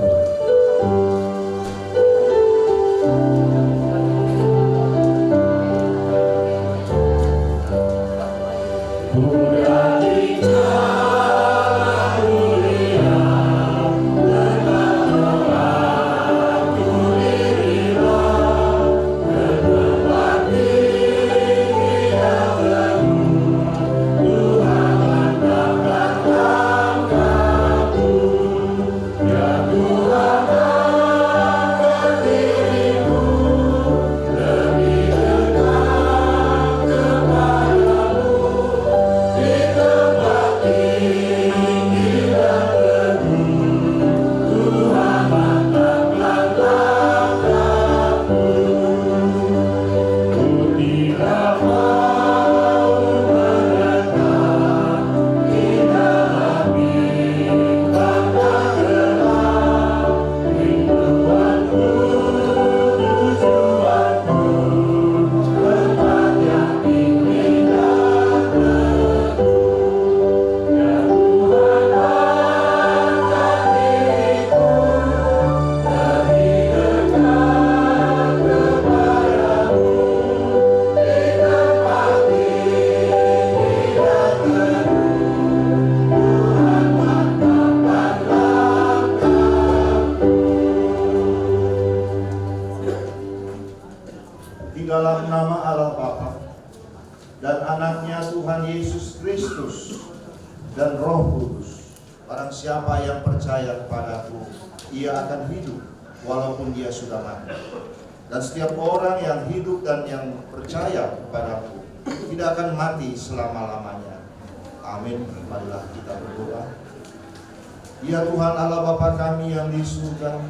'Ya Tuhan Allah Bapa kami yang di surga,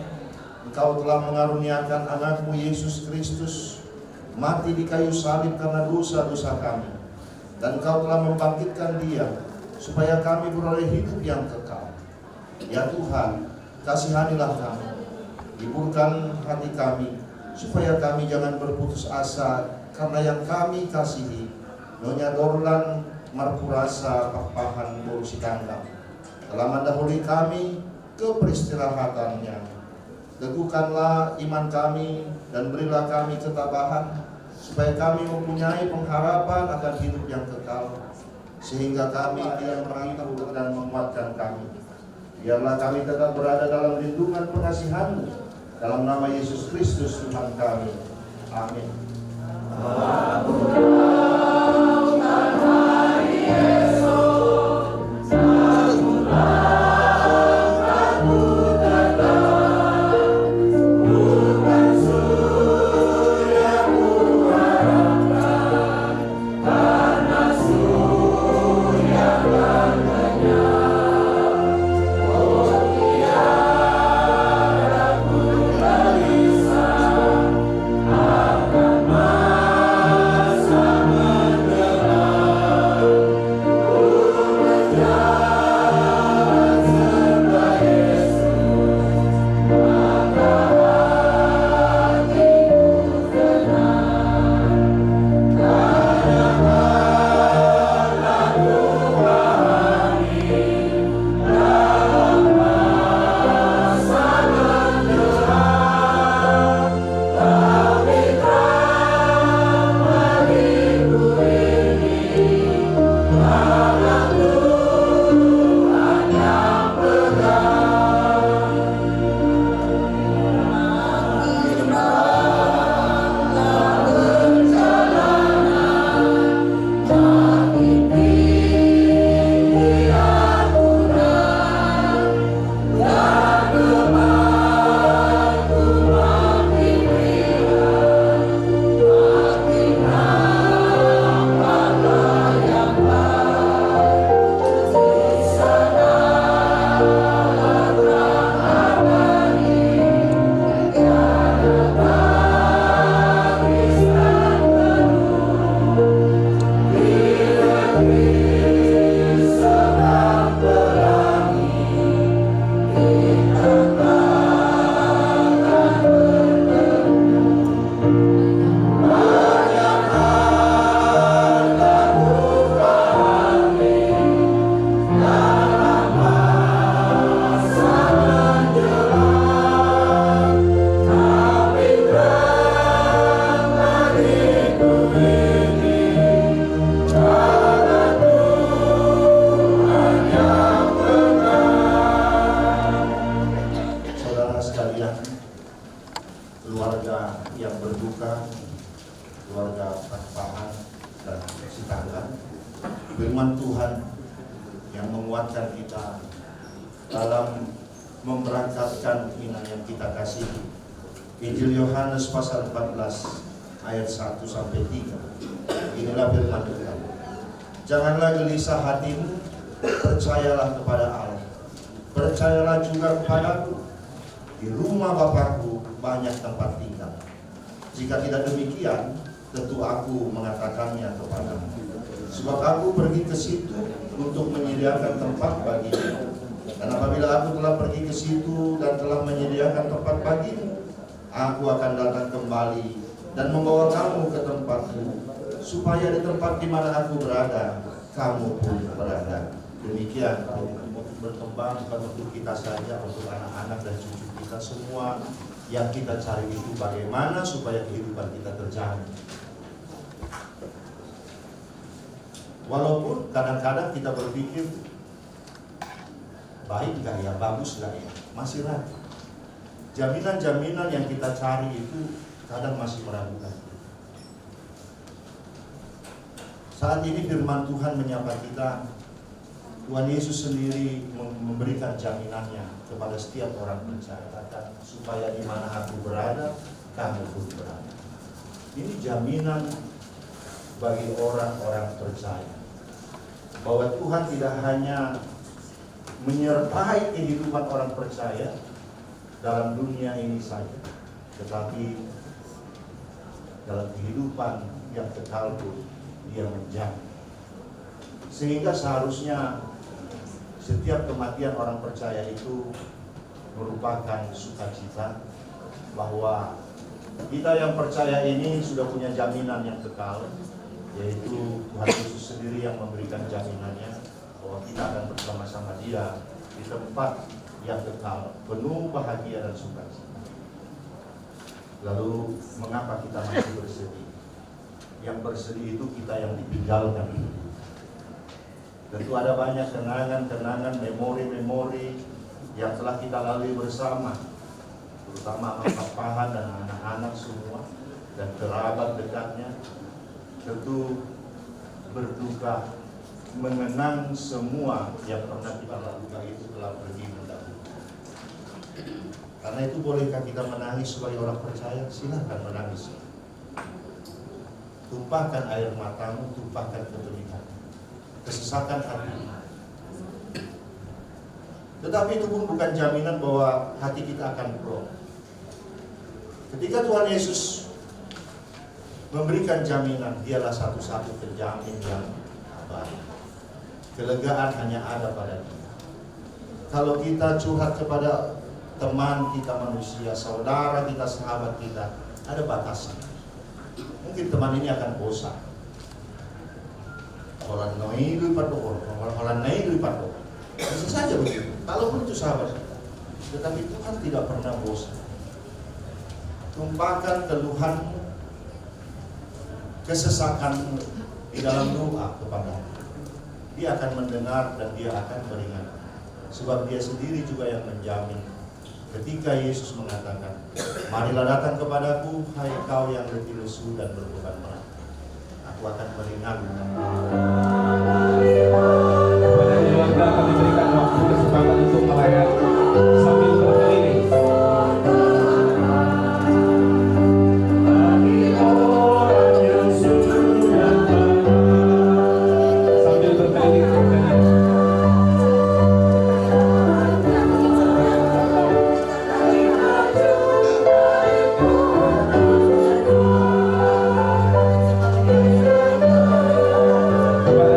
Engkau telah mengaruniakan anakmu Yesus Kristus mati di kayu salib karena dosa-dosa kami, dan Engkau telah membangkitkan Dia supaya kami beroleh hidup yang kekal. Ya Tuhan, kasihanilah kami, hiburkan hati kami, supaya kami jangan berputus asa karena yang kami kasihi, Nyonya Dorlan Marpurasa Papahan Borus Tanggang telah mendahului kami ke peristirahatannya. Teguhkanlah iman kami dan berilah kami ketabahan, supaya kami mempunyai pengharapan akan hidup yang kekal, sehingga kami tidak meragu dan menguatkan kami. Biarlah kami tetap berada dalam lindungan pengasihan-Mu, dalam nama Yesus Kristus Tuhan kami. Amin. Karena dalam memberangkatkan iman yang kita kasihi. Injil Yohanes pasal 14 ayat 1 sampai 3. Inilah firman Tuhan. Janganlah gelisah hatimu, percayalah kepada Allah. Percayalah juga kepadaku. Di rumah Bapakku banyak tempat tinggal. Jika tidak demikian, tentu aku mengatakannya kepadamu. Sebab aku pergi ke situ untuk menyediakan tempat bagimu. Dan apabila aku telah pergi ke situ dan telah menyediakan tempat bagimu, aku akan datang kembali dan membawa kamu ke tempatku, supaya di tempat di mana aku berada, kamu pun berada. Demikian berkembang bukan untuk kita saja, untuk anak-anak dan cucu kita semua. Yang kita cari itu bagaimana supaya kehidupan kita terjamin. Walaupun kadang-kadang kita berpikir baik gak ya, bagus gak ya, masih ragu. Jaminan-jaminan yang kita cari itu kadang masih meragukan. Saat ini firman Tuhan menyapa kita. Tuhan Yesus sendiri memberikan jaminannya kepada setiap orang percaya, supaya di mana aku berada, kamu pun berada. Ini jaminan bagi orang-orang percaya bahwa Tuhan tidak hanya menyertai kehidupan orang percaya dalam dunia ini saja, tetapi dalam kehidupan yang kekal pun Dia menjamin. Sehingga seharusnya setiap kematian orang percaya itu merupakan sukacita, bahwa kita yang percaya ini sudah punya jaminan yang kekal, yaitu Tuhan Yesus sendiri yang memberikan jaminannya bahwa kita akan bersama-sama Dia di tempat yang kekal, penuh bahagia dan sukacita. Lalu mengapa kita masih bersedih? Yang bersedih itu kita yang ditinggalkan. Tentu ada banyak kenangan-kenangan, memori-memori yang telah kita lalui bersama, terutama papahan dan anak-anak semua dan kerabat dekatnya. Tentu berduka mengenang semua yang pernah kita lakukan itu telah pergi mendahulu. Karena itu bolehkah kita menangis sebagai orang percaya? Silakan menangis. Tumpahkan air matamu, tumpahkan kepedihan, kesesakan hati. Tetapi itu pun bukan jaminan bahwa hati kita akan plong. Ketika Tuhan Yesus memberikan jaminan, Dialah satu-satu penjamin yang abadi. Kelegaan hanya ada pada Dia. Kalau kita curhat kepada teman kita manusia, saudara kita, sahabat kita, ada batasan. Mungkin teman ini akan bosan. Orang naik patok. Bisa saja begitu. Kalaupun itu sahabat kita. Tetapi Tuhan tidak pernah bosan. Tumpahkan keluhanmu, kesesakanmu di dalam doa kepada-Nya. Dia akan mendengar dan Dia akan beringat. Sebab Dia sendiri juga yang menjamin. Ketika Yesus mengatakan, marilah datang kepadaku, hai kau yang letih lesu dan berbeban berat, aku akan meringankan. Kepada keluarga kami berikan waktu kesempatan untuk melayani sambil berkeliling. Sambil berkeliling. Kepada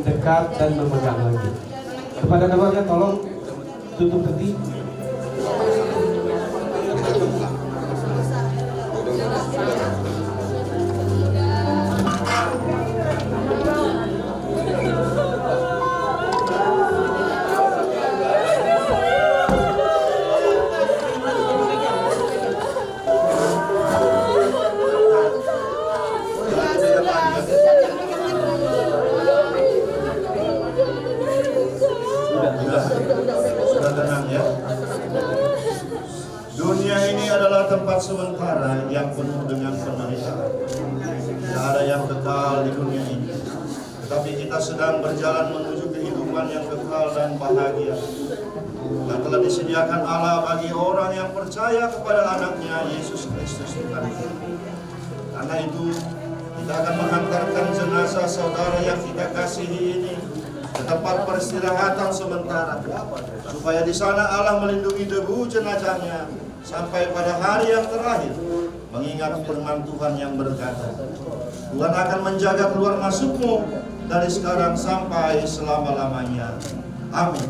dekat dan memegang lagi. Kepada keluarga tolong tutup peti. Sudah tenang ya. Dunia ini adalah tempat sementara yang penuh dengan penderitaan. Tidak ada yang kekal di dunia ini. Tetapi kita sedang berjalan menuju kehidupan yang kekal dan bahagia yang telah disediakan Allah bagi orang yang percaya kepada anaknya Yesus Kristus Tuhan kita. Karena itu kita akan menghantarkan jenazah saudara yang kita kasihi ini ke tempat peristirahatan sementara, supaya di sana Allah melindungi debu jenazahnya sampai pada hari yang terakhir, mengingat firman Tuhan yang berkata, Tuhan akan menjaga keluar masukmu dari sekarang sampai selama-lamanya. Amin.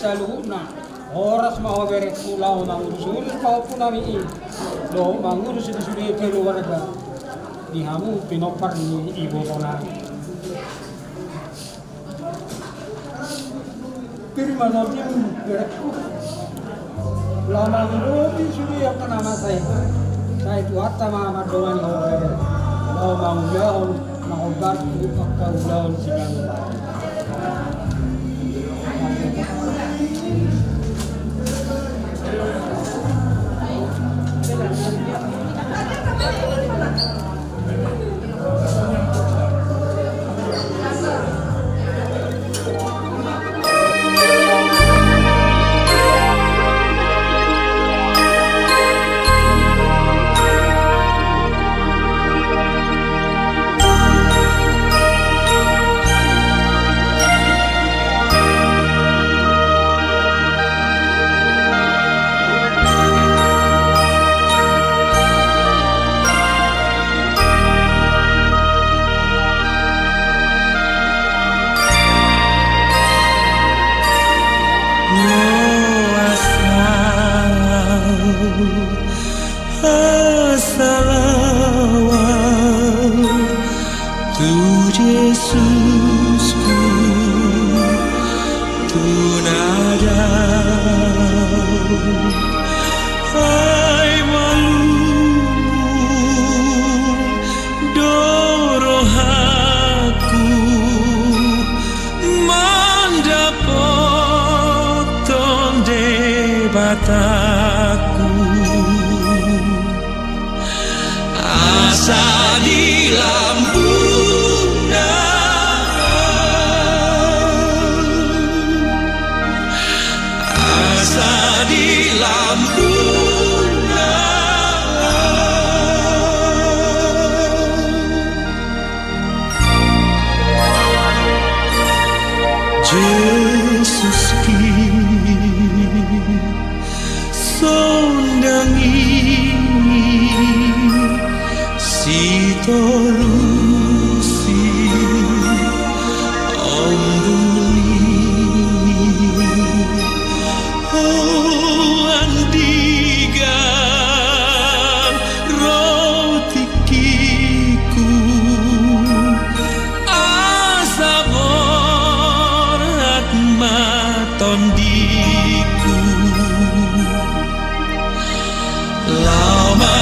saluna oras mau bere pulau na urusul kau punami do mangurus di sudi keluarga di hamu pinopar ni ibu kona terima nabi bereku lama di sudi apa nama saya itu hatta mama doan mau manggul mau bantu pakau lawan sidang mataku, asa di lambungan, asa di lambungan. Yesus sondangi si tolusi ombuni oh andigan rotikiku asabor atmatondiku lamar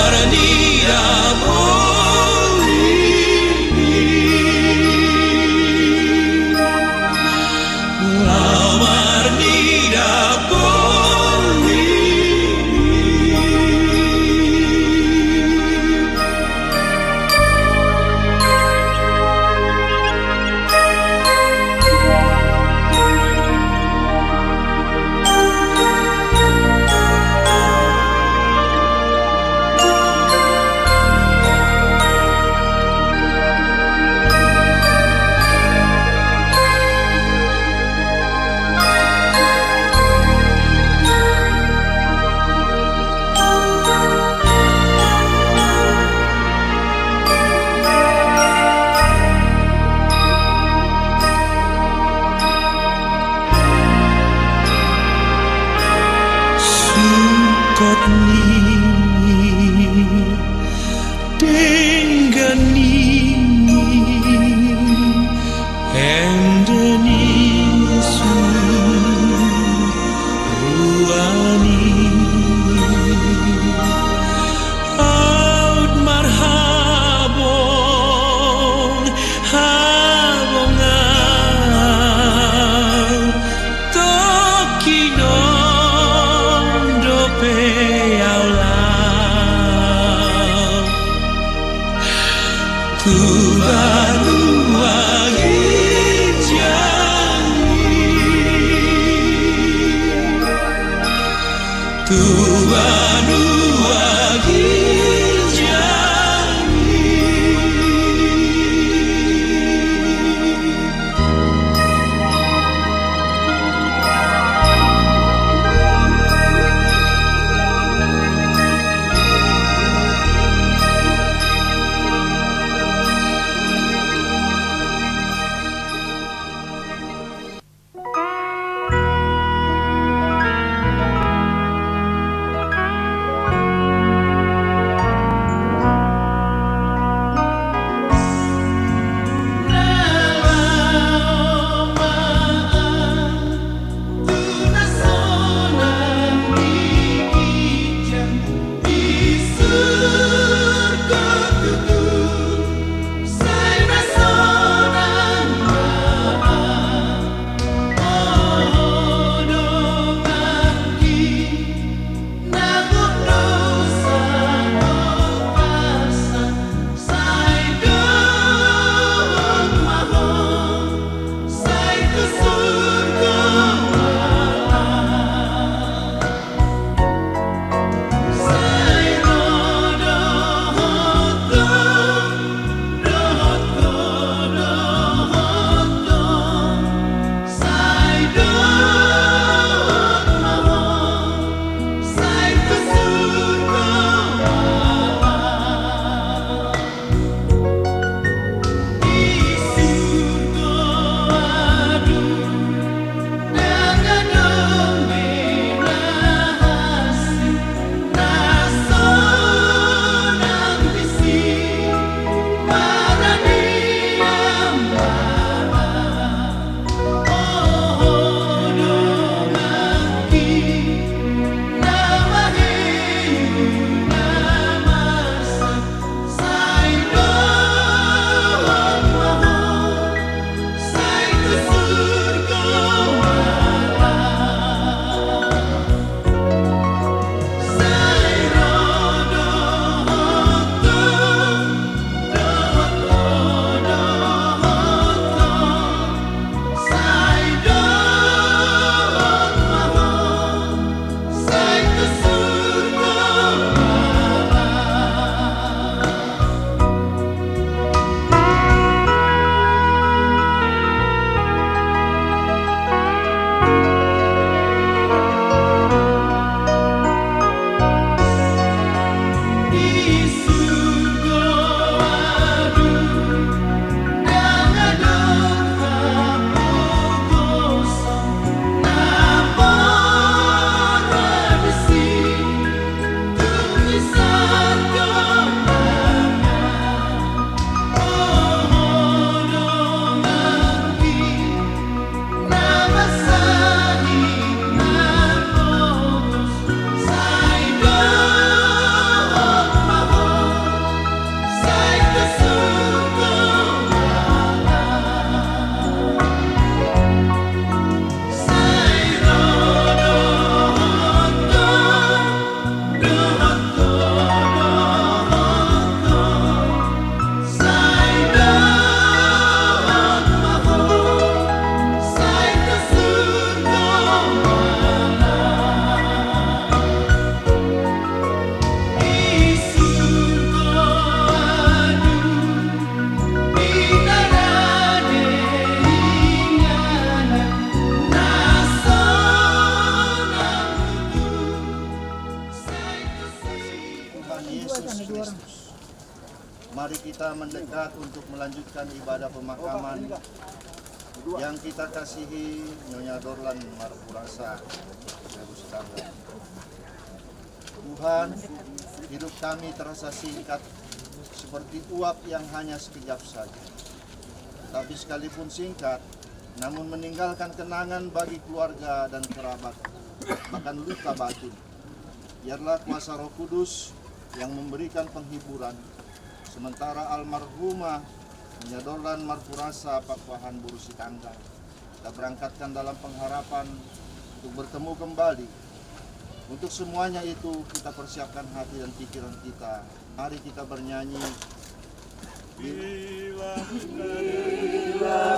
Kristus. Mari kita mendekat untuk melanjutkan ibadah pemakaman yang kita kasihi Nyonya Dorlan Marpurasa. Tuhan, hidup kami terasa singkat seperti uap yang hanya sekejap saja. Tapi sekalipun singkat, namun meninggalkan kenangan bagi keluarga dan kerabat, bahkan luka batin. Biarlah kuasa Roh Kudus yang memberikan penghiburan, sementara almarhumah Nyonya Dorlan Marpurasa Pakpahan Burusi Tangga kita berangkatkan dalam pengharapan untuk bertemu kembali. Untuk semuanya itu kita persiapkan hati dan pikiran kita. Mari kita bernyanyi. Bila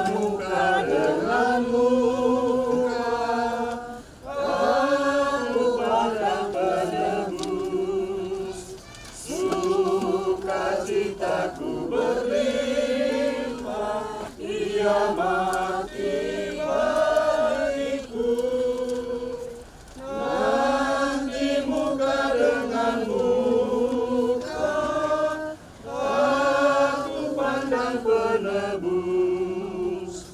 muka dengan muka, aku pandang penebus, sukacitaku berlimpah, Ia mati bagiku. Nanti muka dengan muka, aku pandang penebus,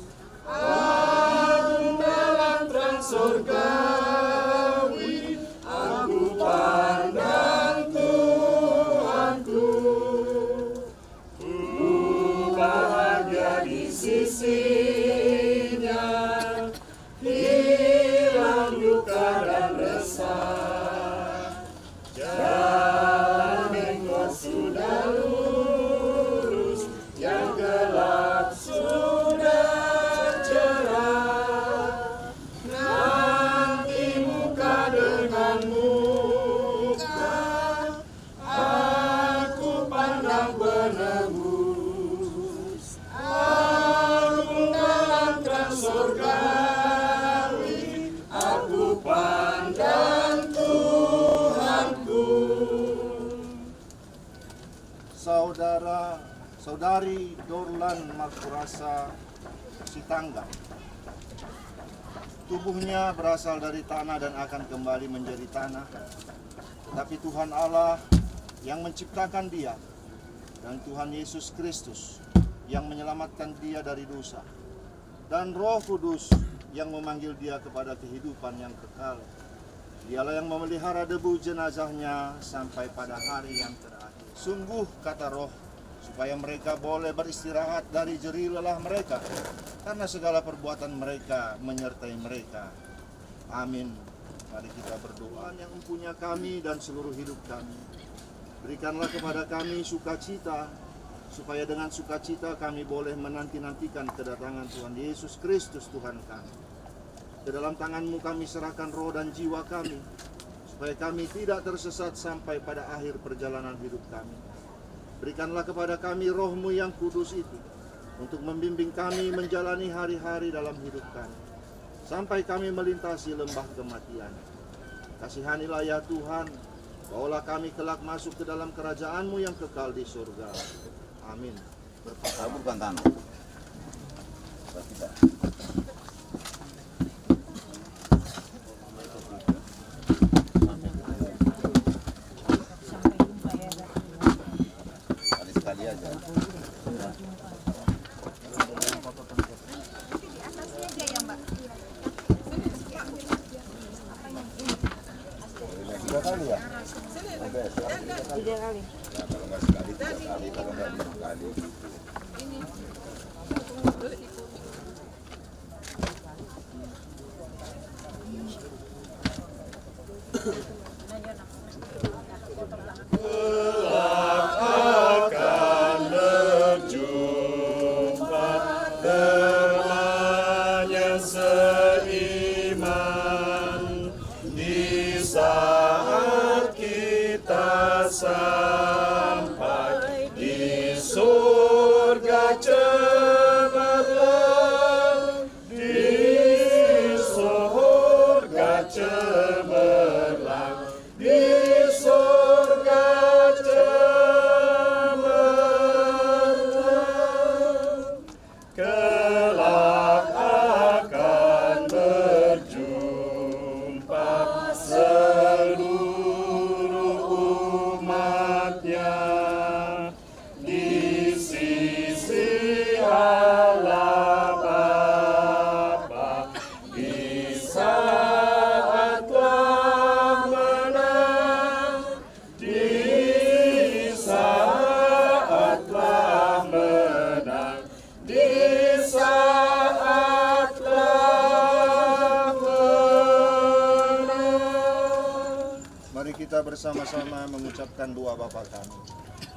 aku dalam terang surgawi, aku pandang Tuhanku. Ku bahagia di sisinya, hilang duka dan resah. Jalan engkau sudah lurus, yang gelap sudah cerah. Nanti muka dengan muka, aku pandang penebus, aku dalam terang surgawi, aku pandang Tuhanku. Saudari Dorlan Marpurasa Sitangga, tubuhnya berasal dari tanah dan akan kembali menjadi tanah. Tetapi Tuhan Allah yang menciptakan dia, dan Tuhan Yesus Kristus yang menyelamatkan dia dari dosa, dan Roh Kudus yang memanggil dia kepada kehidupan yang kekal. Dialah yang memelihara debu jenazahnya sampai pada hari yang terakhir. Sungguh, kata Roh, supaya mereka boleh beristirahat dari jerih lelah mereka, karena segala perbuatan mereka menyertai mereka. Amin. Mari kita berdoa. Yang mempunyai kami dan seluruh hidup kami, berikanlah kepada kami sukacita, supaya dengan sukacita kami boleh menanti-nantikan kedatangan Tuhan Yesus Kristus Tuhan kami. Ke dalam tangan-Mu kami serahkan roh dan jiwa kami, supaya kami tidak tersesat sampai pada akhir perjalanan hidup kami. Berikanlah kepada kami Roh-Mu yang kudus itu, untuk membimbing kami menjalani hari-hari dalam hidup kami, sampai kami melintasi lembah kematian. Kasihanilah ya Tuhan, bawalah kami kelak masuk ke dalam kerajaan-Mu yang kekal di surga. Amin. Bertaburkan tanah. Sekali aja. Tiga kali ya? Tiga kali. Ya, kalau nggak sekali, 3 kali. Kalau nggak 5 kali. Ini. Kelak akan berjumpa teman yang seiman, di saat kita sampai di surga cemerlang, di surga cemerlang, di surga cemerlang. Kelak akan berjumpa seluruh umat Mari kita bersama-sama mengucapkan doa Bapa kami.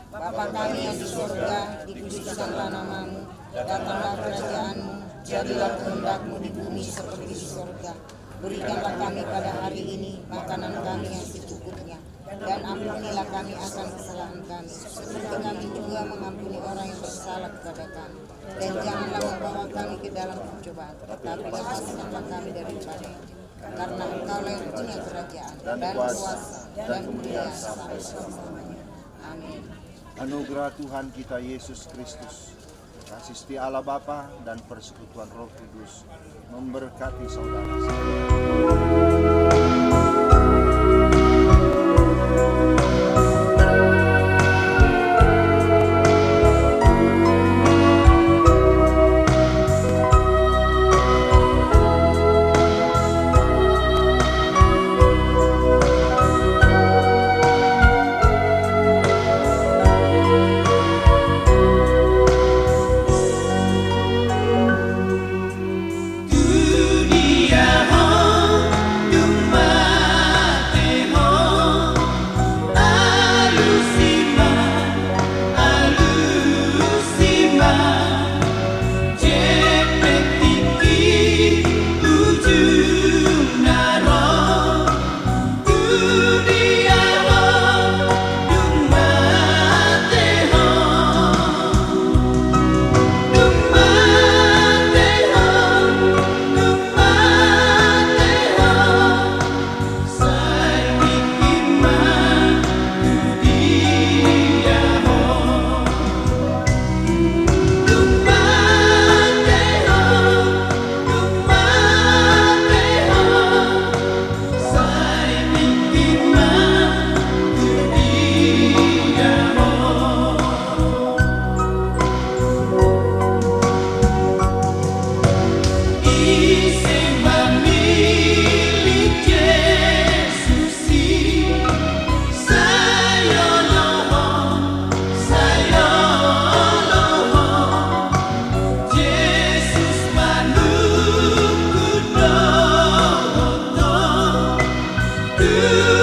Bapa kami yang di surga, dikuduskanlah namamu, datanglah kerajaanmu, jadilah kehendak-Mu di bumi seperti di surga. Berikanlah kami pada hari ini makanan kami yang secukupnya, dan ampunilah kami akan kesalahan kami, seperti kami juga mengampuni orang yang bersalah kepada kami. Dan janganlah membawa kami ke dalam pencobaan, tetapi lepaskanlah kami daripada yang jahat. Karena Engkaulah yang punya kerajaan dan kuasa dan kemuliaan sampai selamanya. Amin. Anugerah Tuhan kita Yesus Kristus, kasih setia Allah Bapa dan persekutuan Roh Kudus memberkati saudara sekalian. You